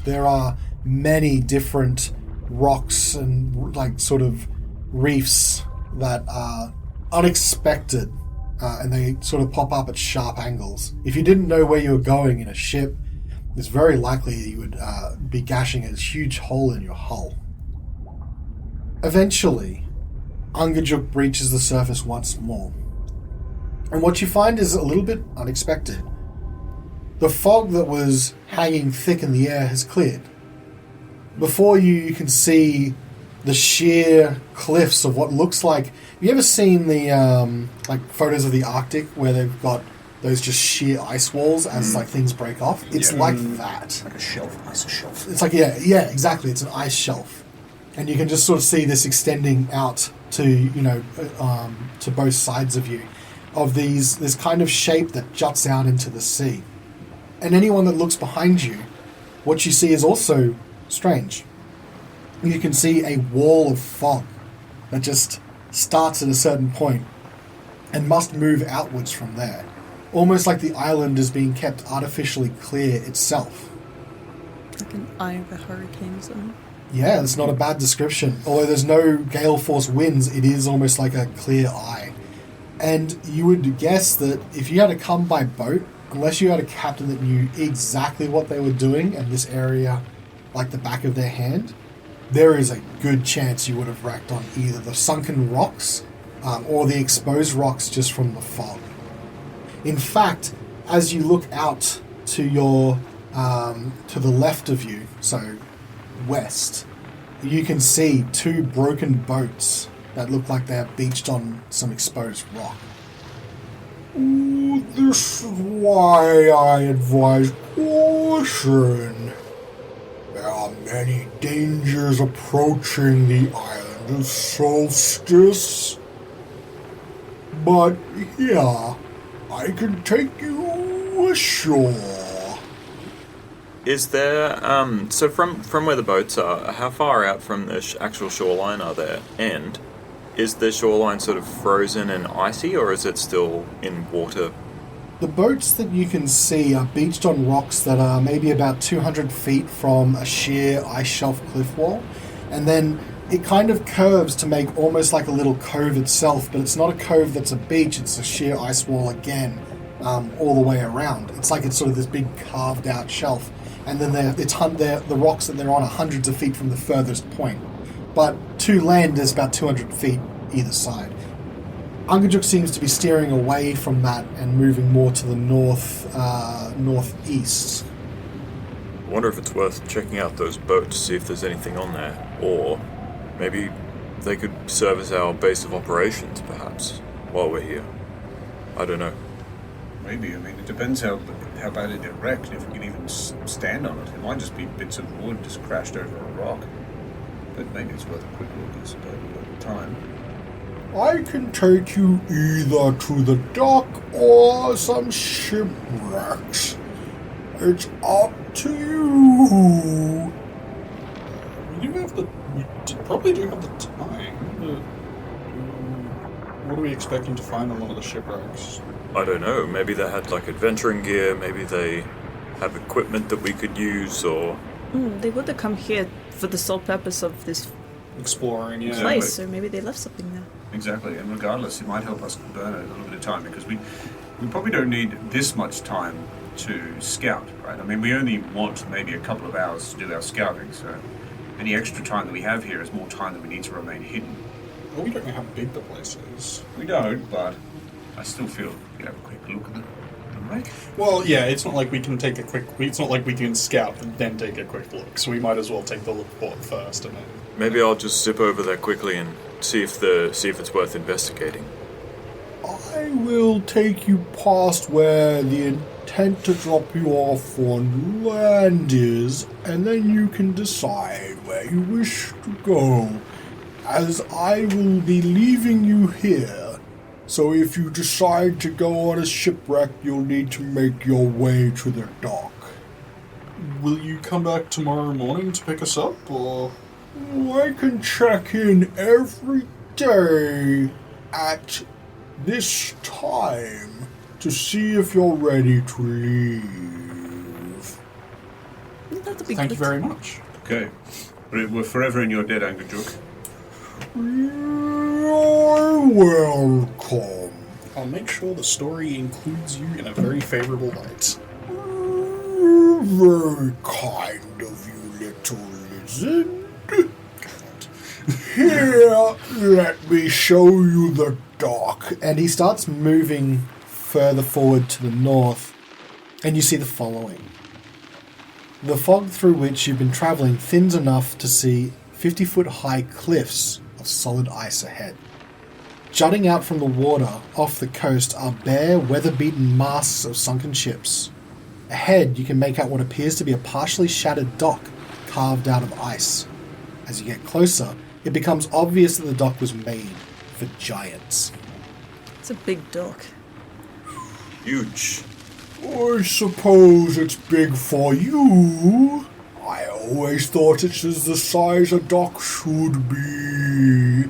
There are many different rocks and sort of reefs that are unexpected. And they sort of pop up at sharp angles. If you didn't know where you were going in a ship, it's very likely you would be gashing a huge hole in your hull. Eventually, Ungajuk breaches the surface once more. And what you find is a little bit unexpected. The fog that was hanging thick in the air has cleared. Before you can see the sheer cliffs of what looks like... Have you ever seen the photos of the Arctic where they've got those just sheer ice walls as things break off? It's like that. Like a shelf, ice shelf. It's like, yeah, exactly. It's an ice shelf. And you can just sort of see this extending out to, to both sides of you, of this kind of shape that juts out into the sea. And anyone that looks behind you, what you see is also strange. You can see a wall of fog that just starts at a certain point and must move outwards from there. Almost like the island is being kept artificially clear itself. Like an eye of a hurricane zone. Yeah, that's not a bad description. Although there's no gale force winds, it is almost like a clear eye. And you would guess that if you had to come by boat, unless you had a captain that knew exactly what they were doing and this area like the back of their hand, there is a good chance you would have wrecked on either the sunken rocks or the exposed rocks just from the fog. In fact, as you look out to your to the left of you, so west, you can see two broken boats that look like they're beached on some exposed rock. Ooh, this is why I advise caution. There are many dangers approaching the island of Solstice. But here, I can take you ashore. Is there, so from where the boats are, how far out from the actual shoreline are there? And is the shoreline sort of frozen and icy, or is it still in water? The boats that you can see are beached on rocks that are maybe about 200 feet from a sheer ice shelf cliff wall. And then it kind of curves to make almost like a little cove itself, but it's not a cove that's a beach, it's a sheer ice wall again, all the way around. It's like it's sort of this big carved out shelf. And then the rocks that they're on are hundreds of feet from the furthest point. But to land, there's about 200 feet either side. Ungajuk seems to be steering away from that and moving more to the northeast. I wonder if it's worth checking out those boats, see if there's anything on there. Or maybe they could serve as our base of operations, perhaps, while we're here. I don't know. Maybe. I mean, it depends how badly they're wrecked, and if we can even stand on it. It might just be bits of wood just crashed over a rock. But maybe it's worth a quick look, I suppose, at the time. I can take you either to the dock or some shipwrecks. It's up to you. We probably do have the time. What are we expecting to find on one of the shipwrecks? I don't know. Maybe they had like adventuring gear. Maybe they have equipment that we could use, or... They would have come here for the sole purpose of this Exploring, yeah. place, so maybe they left something there. Exactly, and regardless, it might help us burn a little bit of time, because we probably don't need this much time to scout, right? I mean, we only want maybe a couple of hours to do our scouting, so any extra time that we have here is more time that we need to remain hidden. Well, we don't know how big the place is. We don't, but I still feel we have a quick look at the right? Well, yeah, it's not like we can take a quick... It's not like we can scout and then take a quick look, so we might as well take the report first and then... Maybe I'll just zip over there quickly and see if it's worth investigating. I will take you past where the intent to drop you off on land is, and then you can decide where you wish to go, as I will be leaving you here. So if you decide to go on a shipwreck, you'll need to make your way to the dock. Will you come back tomorrow morning to pick us up, or...? I can check in every day at this time to see if you're ready to leave. That'll be Thank good. you very much. Okay. We're forever in your debt, Angajuk. You're welcome. I'll make sure the story includes you in a very favourable light. Very kind of you, little lizard. Here, let me show you the dock. And he starts moving further forward to the north, and you see the following. The fog through which you've been travelling thins enough to see 50-foot-high cliffs of solid ice ahead. Jutting out from the water off the coast are bare, weather-beaten masts of sunken ships. Ahead, you can make out what appears to be a partially shattered dock carved out of ice. As you get closer, it becomes obvious that the dock was made for giants. It's a big dock. Huge. I suppose it's big for you. I always thought it's as the size a dock should be.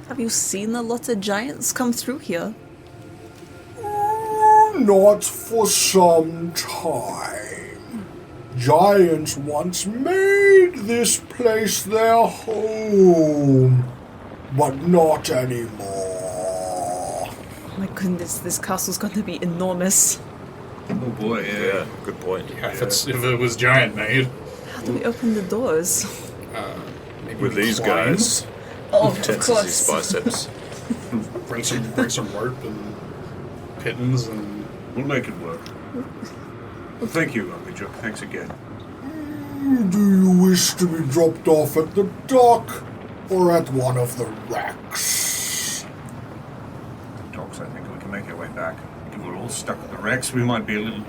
Have you seen a lot of giants come through here? Not for some time. Giants once made this place their home, but not anymore. Oh my goodness, this castle's going to be enormous. Oh boy, Yeah, good point. Yeah, if it was giant made. How do we open the doors? Maybe With we these climb, guys, Oh, of tenses his course. biceps. bring some rope and pittons and... We'll make it work. Well, thank you, Angajuk. Thanks again. Do you wish to be dropped off at the dock or at one of the wrecks? Docks, I think we can make our way back. If we're all stuck at the wrecks, we might be a little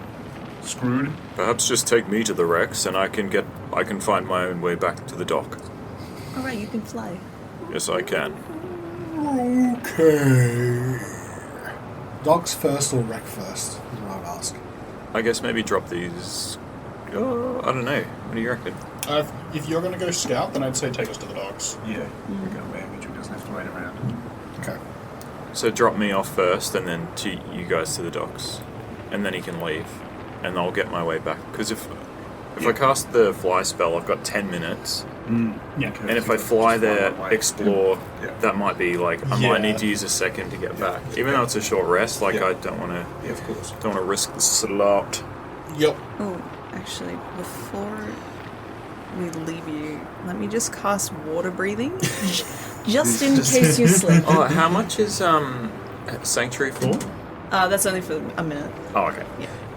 screwed. Perhaps just take me to the Rex, and I can find my own way back to the dock. Alright, you can fly. Yes, I can. Okay. Docks first or wreck first, is what I would ask. I guess maybe drop these. Oh, I don't know. What do you reckon? if you're going to go scout, then I'd say take us to the docks. Yeah, we go away. Angajuk doesn't have to wait around. Okay. So drop me off first, and then to you guys to the docks, and then he can leave, and I'll get my way back. Because if I cast the fly spell, I've got 10 minutes, Yeah. and if I fly there, that way. explore, Yeah. that might be like I Yeah. might need to use a second to get back. Even though it's a short rest, like Yeah. I don't want to Yeah, of course. risk the slot. Yep. Oh, actually, before we leave you, let me just cast water breathing. Just in case you slip. Oh, how much is Sanctuary for? That's only for a minute. Oh, okay.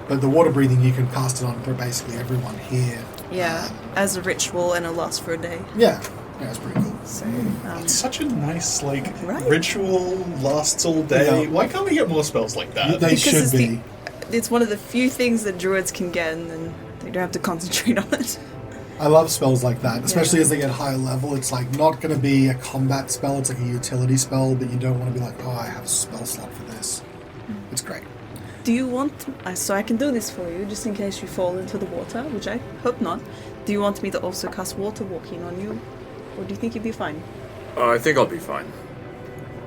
But the water breathing, you can cast it on for basically everyone here. Yeah, as a ritual, and it lasts for a day. Yeah, that's pretty cool. So, It's such a nice, Right. ritual, lasts all day. Yeah. Why can't we get more spells like that? They Because should it's be. it's one of the few things that druids can get, and then they don't have to concentrate on it. I love spells like that, especially Yeah. as they get higher level. It's like not going to be a combat spell, it's like a utility spell, but you don't want to be like, oh, I have a spell slot for this. It's great. Do you want... so I can do this for you, just in case you fall into the water, which I hope not. Do you want me to also cast water walking on you? Or do you think you'd be fine? I think I'll be fine.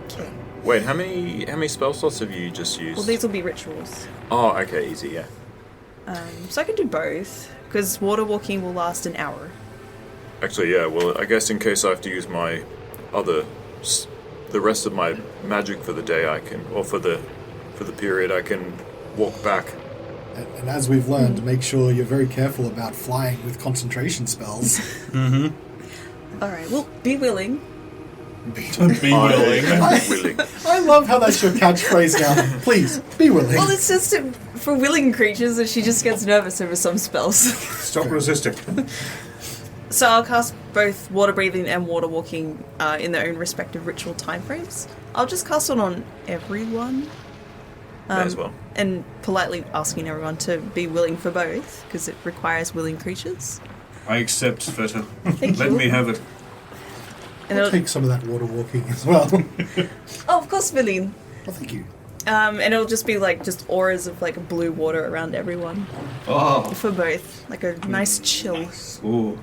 Okay. Wait, how many spell slots have you just used? Well, these will be rituals. Oh, okay, easy, yeah. So I can do both, because water walking will last an hour. Actually, yeah. Well, I guess in case I have to use my the rest of my magic for the day, I can, or for the period, I can walk back. And as we've learned, make sure you're very careful about flying with concentration spells. Alright, well, be willing. Be willing. Willing. I love how that's your catchphrase now. Please, be willing. Well, it's just for willing creatures that she just gets nervous over some spells. Stop resisting. So I'll cast both water breathing and water walking in their own respective ritual timeframes. I'll just cast it on everyone. May as well. And politely asking everyone to be willing for both, because it requires willing creatures. I accept, Svieta. Thank Let you. me have it. And I'll it'll, take some of that water walking as well. oh, of course, Villine. Oh, thank you. And it'll just be like just auras of like blue water around everyone Oh. for both, like a nice chill. Ooh.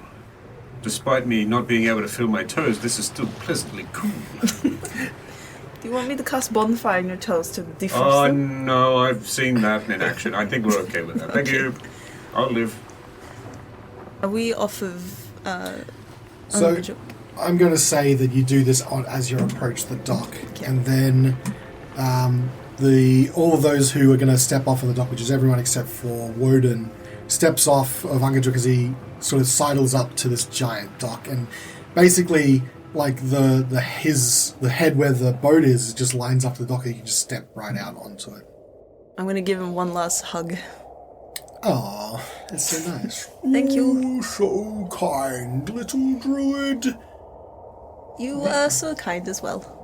Despite me not being able to feel my toes, this is still pleasantly cool. Do you want me to cast bonfire on your toes to defrost Oh, them? no, I've seen that in action. I think we're okay with that. Thank you. I'll live. Are we off of? So, Anachronist? I'm going to say that you do this as you approach the dock, and then all of those who are going to step off of the dock, which is everyone except for Wodun, steps off of Angajuk as he sort of sidles up to this giant dock, and basically, like the head where the boat is just lines up to the dock, and you can just step right out onto it. I'm gonna give him one last hug. Oh, that's so nice. Thank you. Oh, so kind, little druid. You are so kind as well.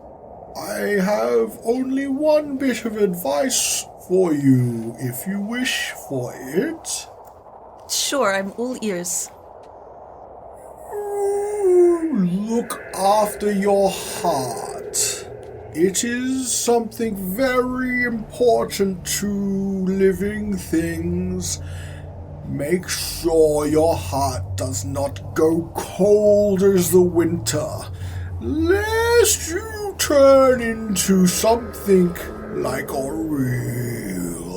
I have only one bit of advice for you, if you wish for it. Sure, I'm all ears. Look after your heart. It is something very important to living things. Make sure your heart does not go cold as the winter, lest you turn into something like a real.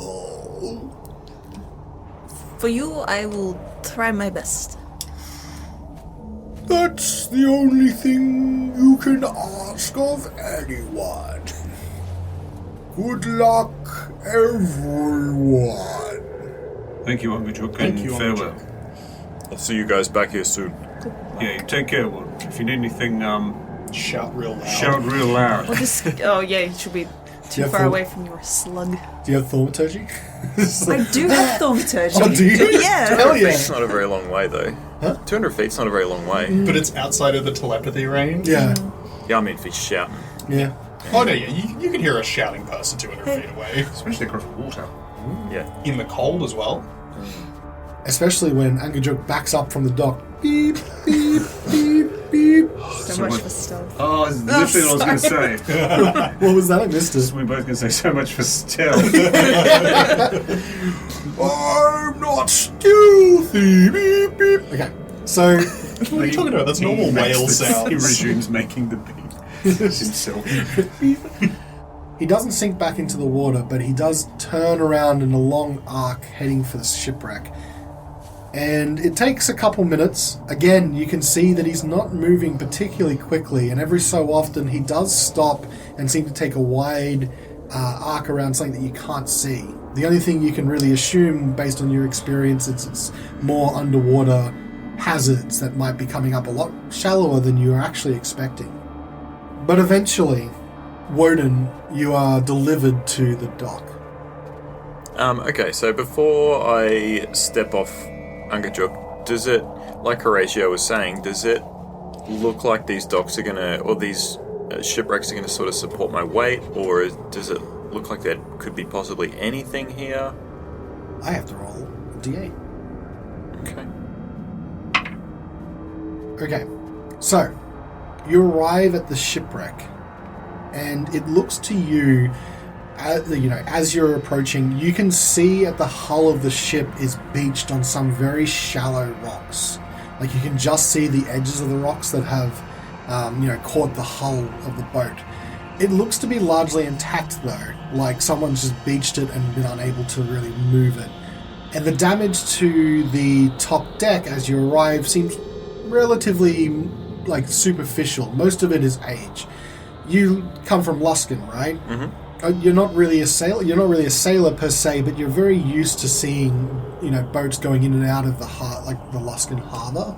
For you, I will try my best. That's the only thing you can ask of anyone. Good luck, everyone. Thank you, Angajuk, Thank and you, farewell. I'll see you guys back here soon. Yeah, you take care, Wood. If you need anything, Shout real loud. shout real loud. Or just, oh yeah, you should be too Yeah, far for- away from your slug. Do you have thaumaturgy? I do have thaumaturgy. Oh, do you? Yeah. Hell 200 yeah. feet's not a very long way, though. Huh? 200 feet's not a very long way. But it's outside of the telepathy range. Yeah, Yeah, I mean, if he's shouting. yeah. Oh no, yeah, you can hear a shouting person 200 feet away. Especially across water. Yeah. In the cold as well. Especially when Angajuk backs up from the dock. Beep, beep, beep, beep. So much for stealth. Oh, that's literally what I was going to say. What was that? I missed it. We're both going to say so much for stealth. I'm not stealthy. Beep, beep. Okay, so What are you talking about? That's normal whale He sounds. resumes making the beat himself. he doesn't sink back into the water, but he does turn around in a long arc heading for the shipwreck. And it takes a couple minutes. Again, you can see that he's not moving particularly quickly, and every so often he does stop and seem to take a wide arc around something that you can't see. The only thing you can really assume, based on your experience, it's more underwater hazards that might be coming up a lot shallower than you are actually expecting. But eventually, Wodun, you are delivered to the dock. Okay, so before I step off Angajuk, does it, like Horacio was saying, does it look like these docks are gonna, or these shipwrecks are gonna sort of support my weight, or does it look like there could be possibly anything here? I have to roll a d8. Okay. Okay, so you arrive at the shipwreck, and it looks to you, as you're approaching, you can see at the hull of the ship is beached on some very shallow rocks. Like you can just see the edges of the rocks that have, caught the hull of the boat. It looks to be largely intact though, like someone's just beached it and been unable to really move it. And the damage to the top deck as you arrive seems relatively superficial. Most of it is age. You come from Luskan, right? Mm-hmm. You're not really a sailor. You're not really a sailor per se, but you're very used to seeing, boats going in and out of the the Luskan harbor.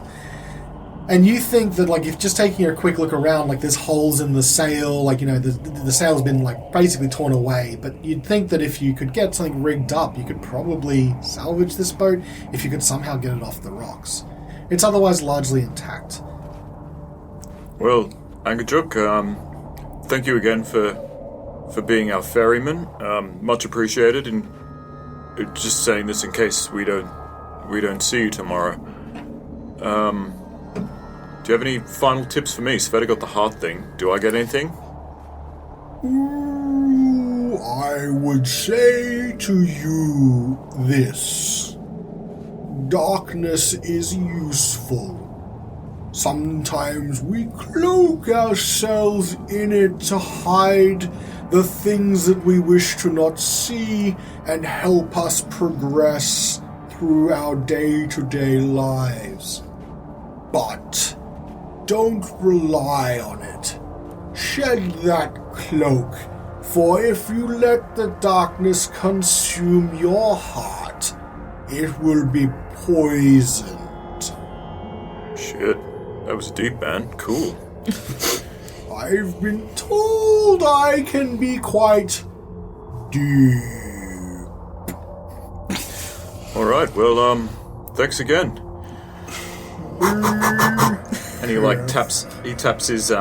And you think that, like, if just taking a quick look around, like, there's holes in the sail, like, you know, the sail's been, like, basically torn away. But you'd think that if you could get something rigged up, you could probably salvage this boat if you could somehow get it off the rocks. It's otherwise largely intact. Well, Angajuk, thank you again for being our ferryman. Much appreciated, and just saying this in case we don't see you tomorrow. Do you have any final tips for me? Svieta got the heart thing. Do I get anything? Ooh, I would say to you this. Darkness is useful. Sometimes we cloak ourselves in it to hide the things that we wish to not see and help us progress through our day-to-day lives. But don't rely on it. Shed that cloak, for if you let the darkness consume your heart, it will be poisoned. Shit, that was deep, man. Cool. I've been told I can be quite deep. Alright, well, thanks again. And he taps his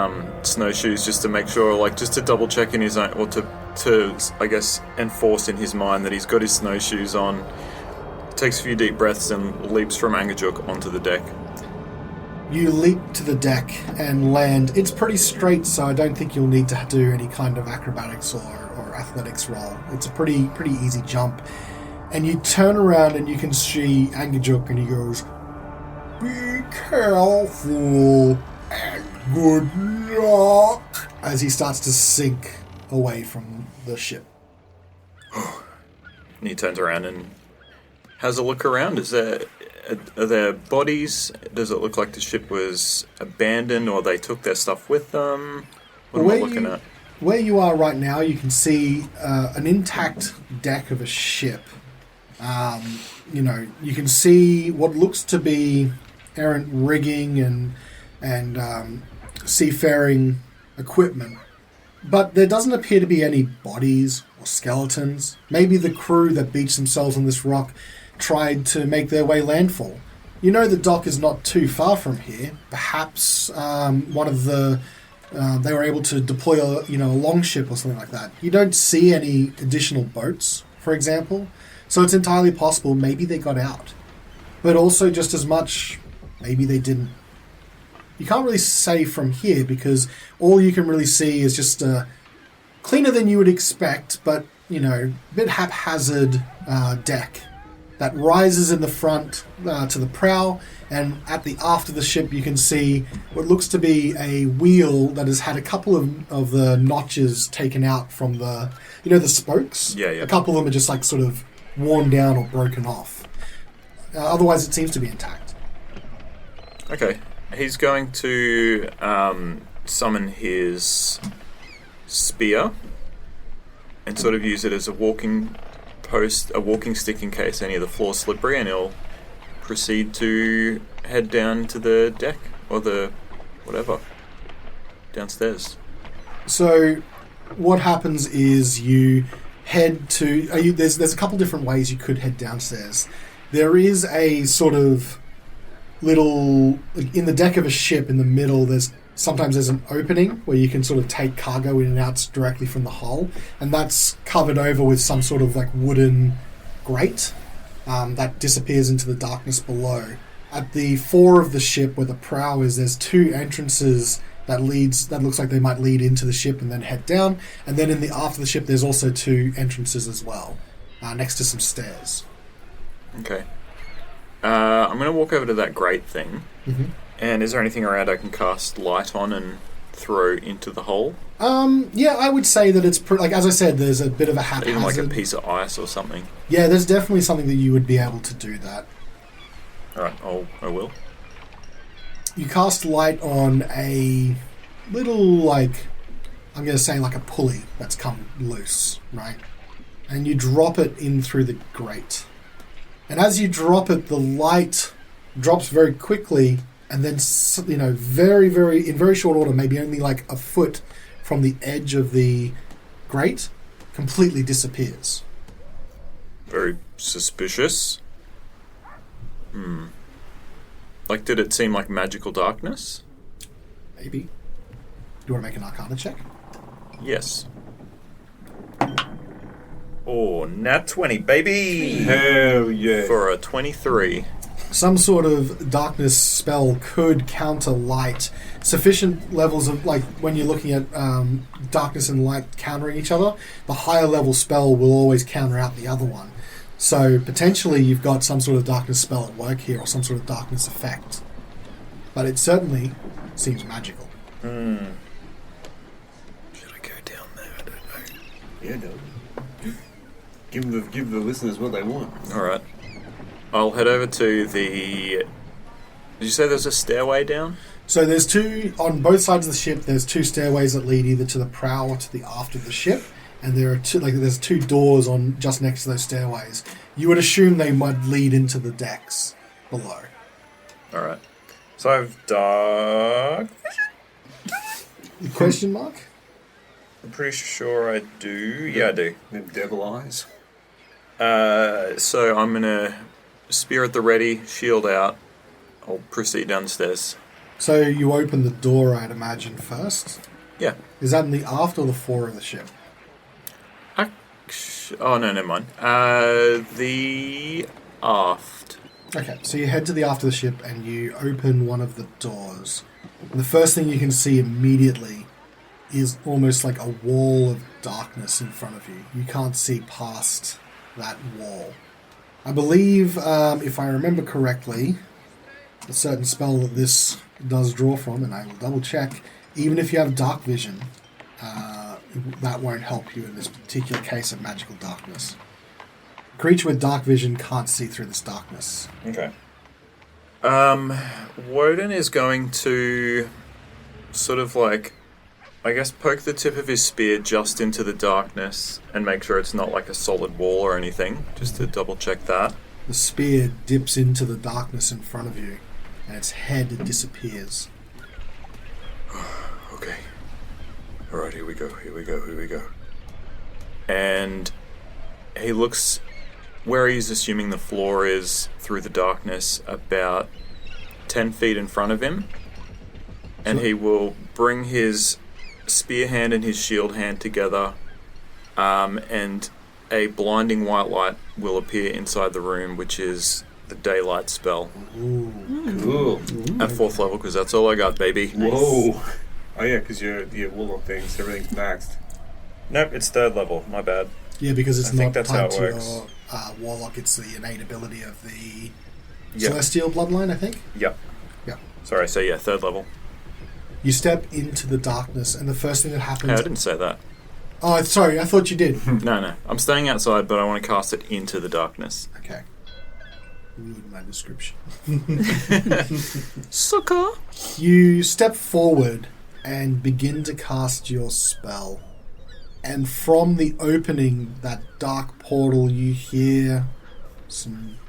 snowshoes just to make sure, like, just to double check in his own, or to I guess enforce in his mind that he's got his snowshoes on. Takes a few deep breaths and leaps from Angajuk onto the deck. You leap to the deck and land. It's pretty straight, so I don't think you'll need to do any kind of acrobatics or athletics roll. It's a pretty easy jump. And you turn around and you can see Angajuk, and he goes, "Be careful and good luck," as he starts to sink away from the ship. And he turns around and has a look around. Are there bodies? Does it look like the ship was abandoned, or they took their stuff with them? What am I looking at? Where you are right now, you can see an intact deck of a ship. You can see what looks to be errant rigging and seafaring equipment. But there doesn't appear to be any bodies or skeletons. Maybe the crew that beached themselves on this rock tried to make their way landfall. You know the dock is not too far from here. Perhaps one of they were able to deploy a longship or something like that. You don't see any additional boats, for example. So it's entirely possible maybe they got out. But also just as much, maybe they didn't. You can't really say from here because all you can really see is just cleaner than you would expect, but, a bit haphazard deck that rises in the front to the prow, and at the aft of the ship you can see what looks to be a wheel that has had a couple of the notches taken out from the spokes. Yeah. A couple of them are just like sort of worn down or broken off. Otherwise it seems to be intact. Okay. He's going to summon his spear and sort of use it as a walking stick in case any of the floor's slippery, and he'll proceed to head down to the deck or the whatever downstairs. So what happens is you head to there's a couple different ways you could head downstairs. There is a sort of little, in the deck of a ship in the middle, sometimes there's an opening where you can sort of take cargo in and out directly from the hull, and that's covered over with some sort of like wooden grate that disappears into the darkness below. At the fore of the ship where the prow is, there's two entrances that looks like they might lead into the ship and then head down, and then in the aft of the ship there's also two entrances as well, next to some stairs. Okay. I'm going to walk over to that grate thing. Mm-hmm. And is there anything around I can cast light on and throw into the hole? Yeah, I would say that it's like, as I said, there's a bit of a haphazard. Even like a piece of ice or something. Yeah, there's definitely something that you would be able to do that. Alright, I will. You cast light on a little, like, I'm going to say like a pulley that's come loose, right? And you drop it in through the grate. And as you drop it, the light drops very quickly and then very, very in very short order, maybe only like a foot from the edge of the grate, completely disappears. Very suspicious. Like, did it seem like magical darkness? Maybe. Do you want to make an Arcana check? Yes. Oh, nat 20, baby! Hell yeah. For a 23. Some sort of darkness spell could counter light. Sufficient levels of, like, when you're looking at darkness and light countering each other, the higher level spell will always counter out the other one. So, potentially, you've got some sort of darkness spell at work here, or some sort of darkness effect. But it certainly seems magical. Should I go down there? I don't know. Yeah, no. Give the listeners what they want. Alright. I'll head over to the... Did you say there's a stairway down? So there's two, on both sides of the ship, there's two stairways that lead either to the prow or to the aft of the ship. And there are there's two doors on just next to those stairways. You would assume they might lead into the decks below. Alright. So I've dark... Question mark? I'm pretty sure I do. Yeah, I do. Them devil eyes. So I'm going to spear at the ready, shield out. I'll proceed down the stairs. So you open the door, I'd imagine, first. Yeah. Is that in the aft or the fore of the ship? Oh, no, never mind. The aft. Okay, so you head to the aft of the ship and you open one of the doors. And the first thing you can see immediately is almost like a wall of darkness in front of you. You can't see past that wall. I believe, if I remember correctly, a certain spell that this does draw from, and I will double check, even if you have dark vision, that won't help you in this particular case of magical darkness. A creature with dark vision can't see through this darkness. Okay. Wodun is going to sort of like, I guess, poke the tip of his spear just into the darkness and make sure it's not like a solid wall or anything, just to double check that. The spear dips into the darkness in front of you, and its head disappears. Okay. Alright, here we go. And he looks where he's assuming the floor is through the darkness, about 10 feet in front of him. And he will bring his spear hand and his shield hand together, and a blinding white light will appear inside the room, which is the daylight spell. Ooh. Cool. At 4th level, because that's all I got, baby. Whoa. Oh yeah, because your warlock things, everything's maxed. Nope, it's 3rd level. My bad. Yeah, because it's I think not that's tied how it to works. your warlock, it's the innate ability of the Yep. celestial bloodline, I think. Yep. Yeah. Sorry, so yeah, 3rd level. You step into the darkness, and the first thing that happens... Hey, I didn't say that. Oh, sorry, I thought you did. No. I'm staying outside, but I want to cast it into the darkness. Okay. Ruined my description. Sucker! You step forward and begin to cast your spell. And from the opening, that dark portal, you hear something.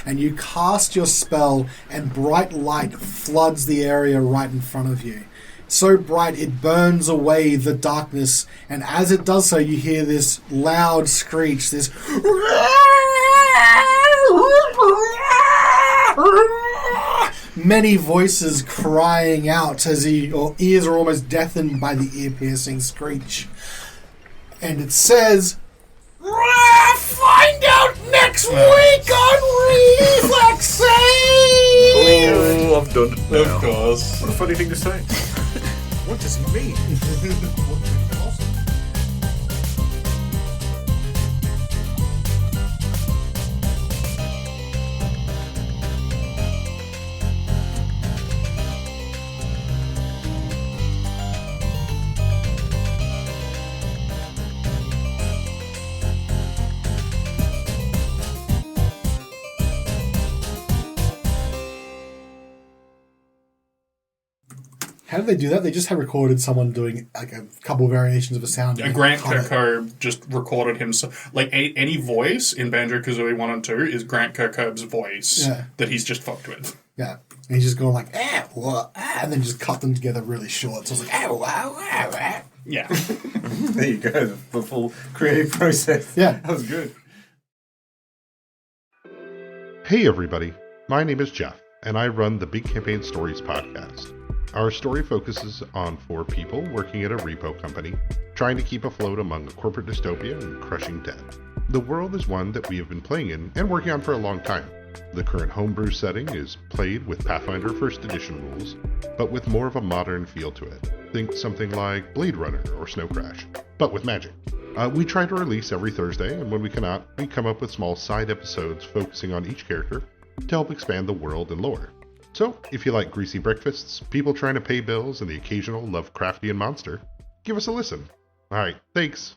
And you cast your spell, and bright light floods the area right in front of you. So bright it burns away the darkness, and as it does so, you hear this loud screech, this many voices crying out as your ears are almost deafened by the ear-piercing screech. And it says, find out next week on Reflexing! Oh, I've done it now. Of course. What a funny thing to say. What does he mean? How did they do that? They just had recorded someone doing like a couple variations of a sound. And Grant Kirkhope just recorded himself. Like, any voice in Banjo-Kazooie 1 and 2 is Grant Kirkhope's voice that he's just fucked with. Yeah. And he's just going like, and then just cut them together really short. So it's like, Yeah. There you go, the full creative process. Yeah. That was good. Hey everybody, my name is Jeff, and I run the Big Campaign Stories podcast. Our story focuses on 4 people working at a repo company, trying to keep afloat among a corporate dystopia and crushing debt. The world is one that we have been playing in and working on for a long time. The current homebrew setting is played with Pathfinder 1st Edition rules, but with more of a modern feel to it. Think something like Blade Runner or Snow Crash, but with magic. We try to release every Thursday, and when we cannot, we come up with small side episodes focusing on each character to help expand the world and lore. So, if you like greasy breakfasts, people trying to pay bills, and the occasional Lovecraftian monster, give us a listen. Alright, thanks.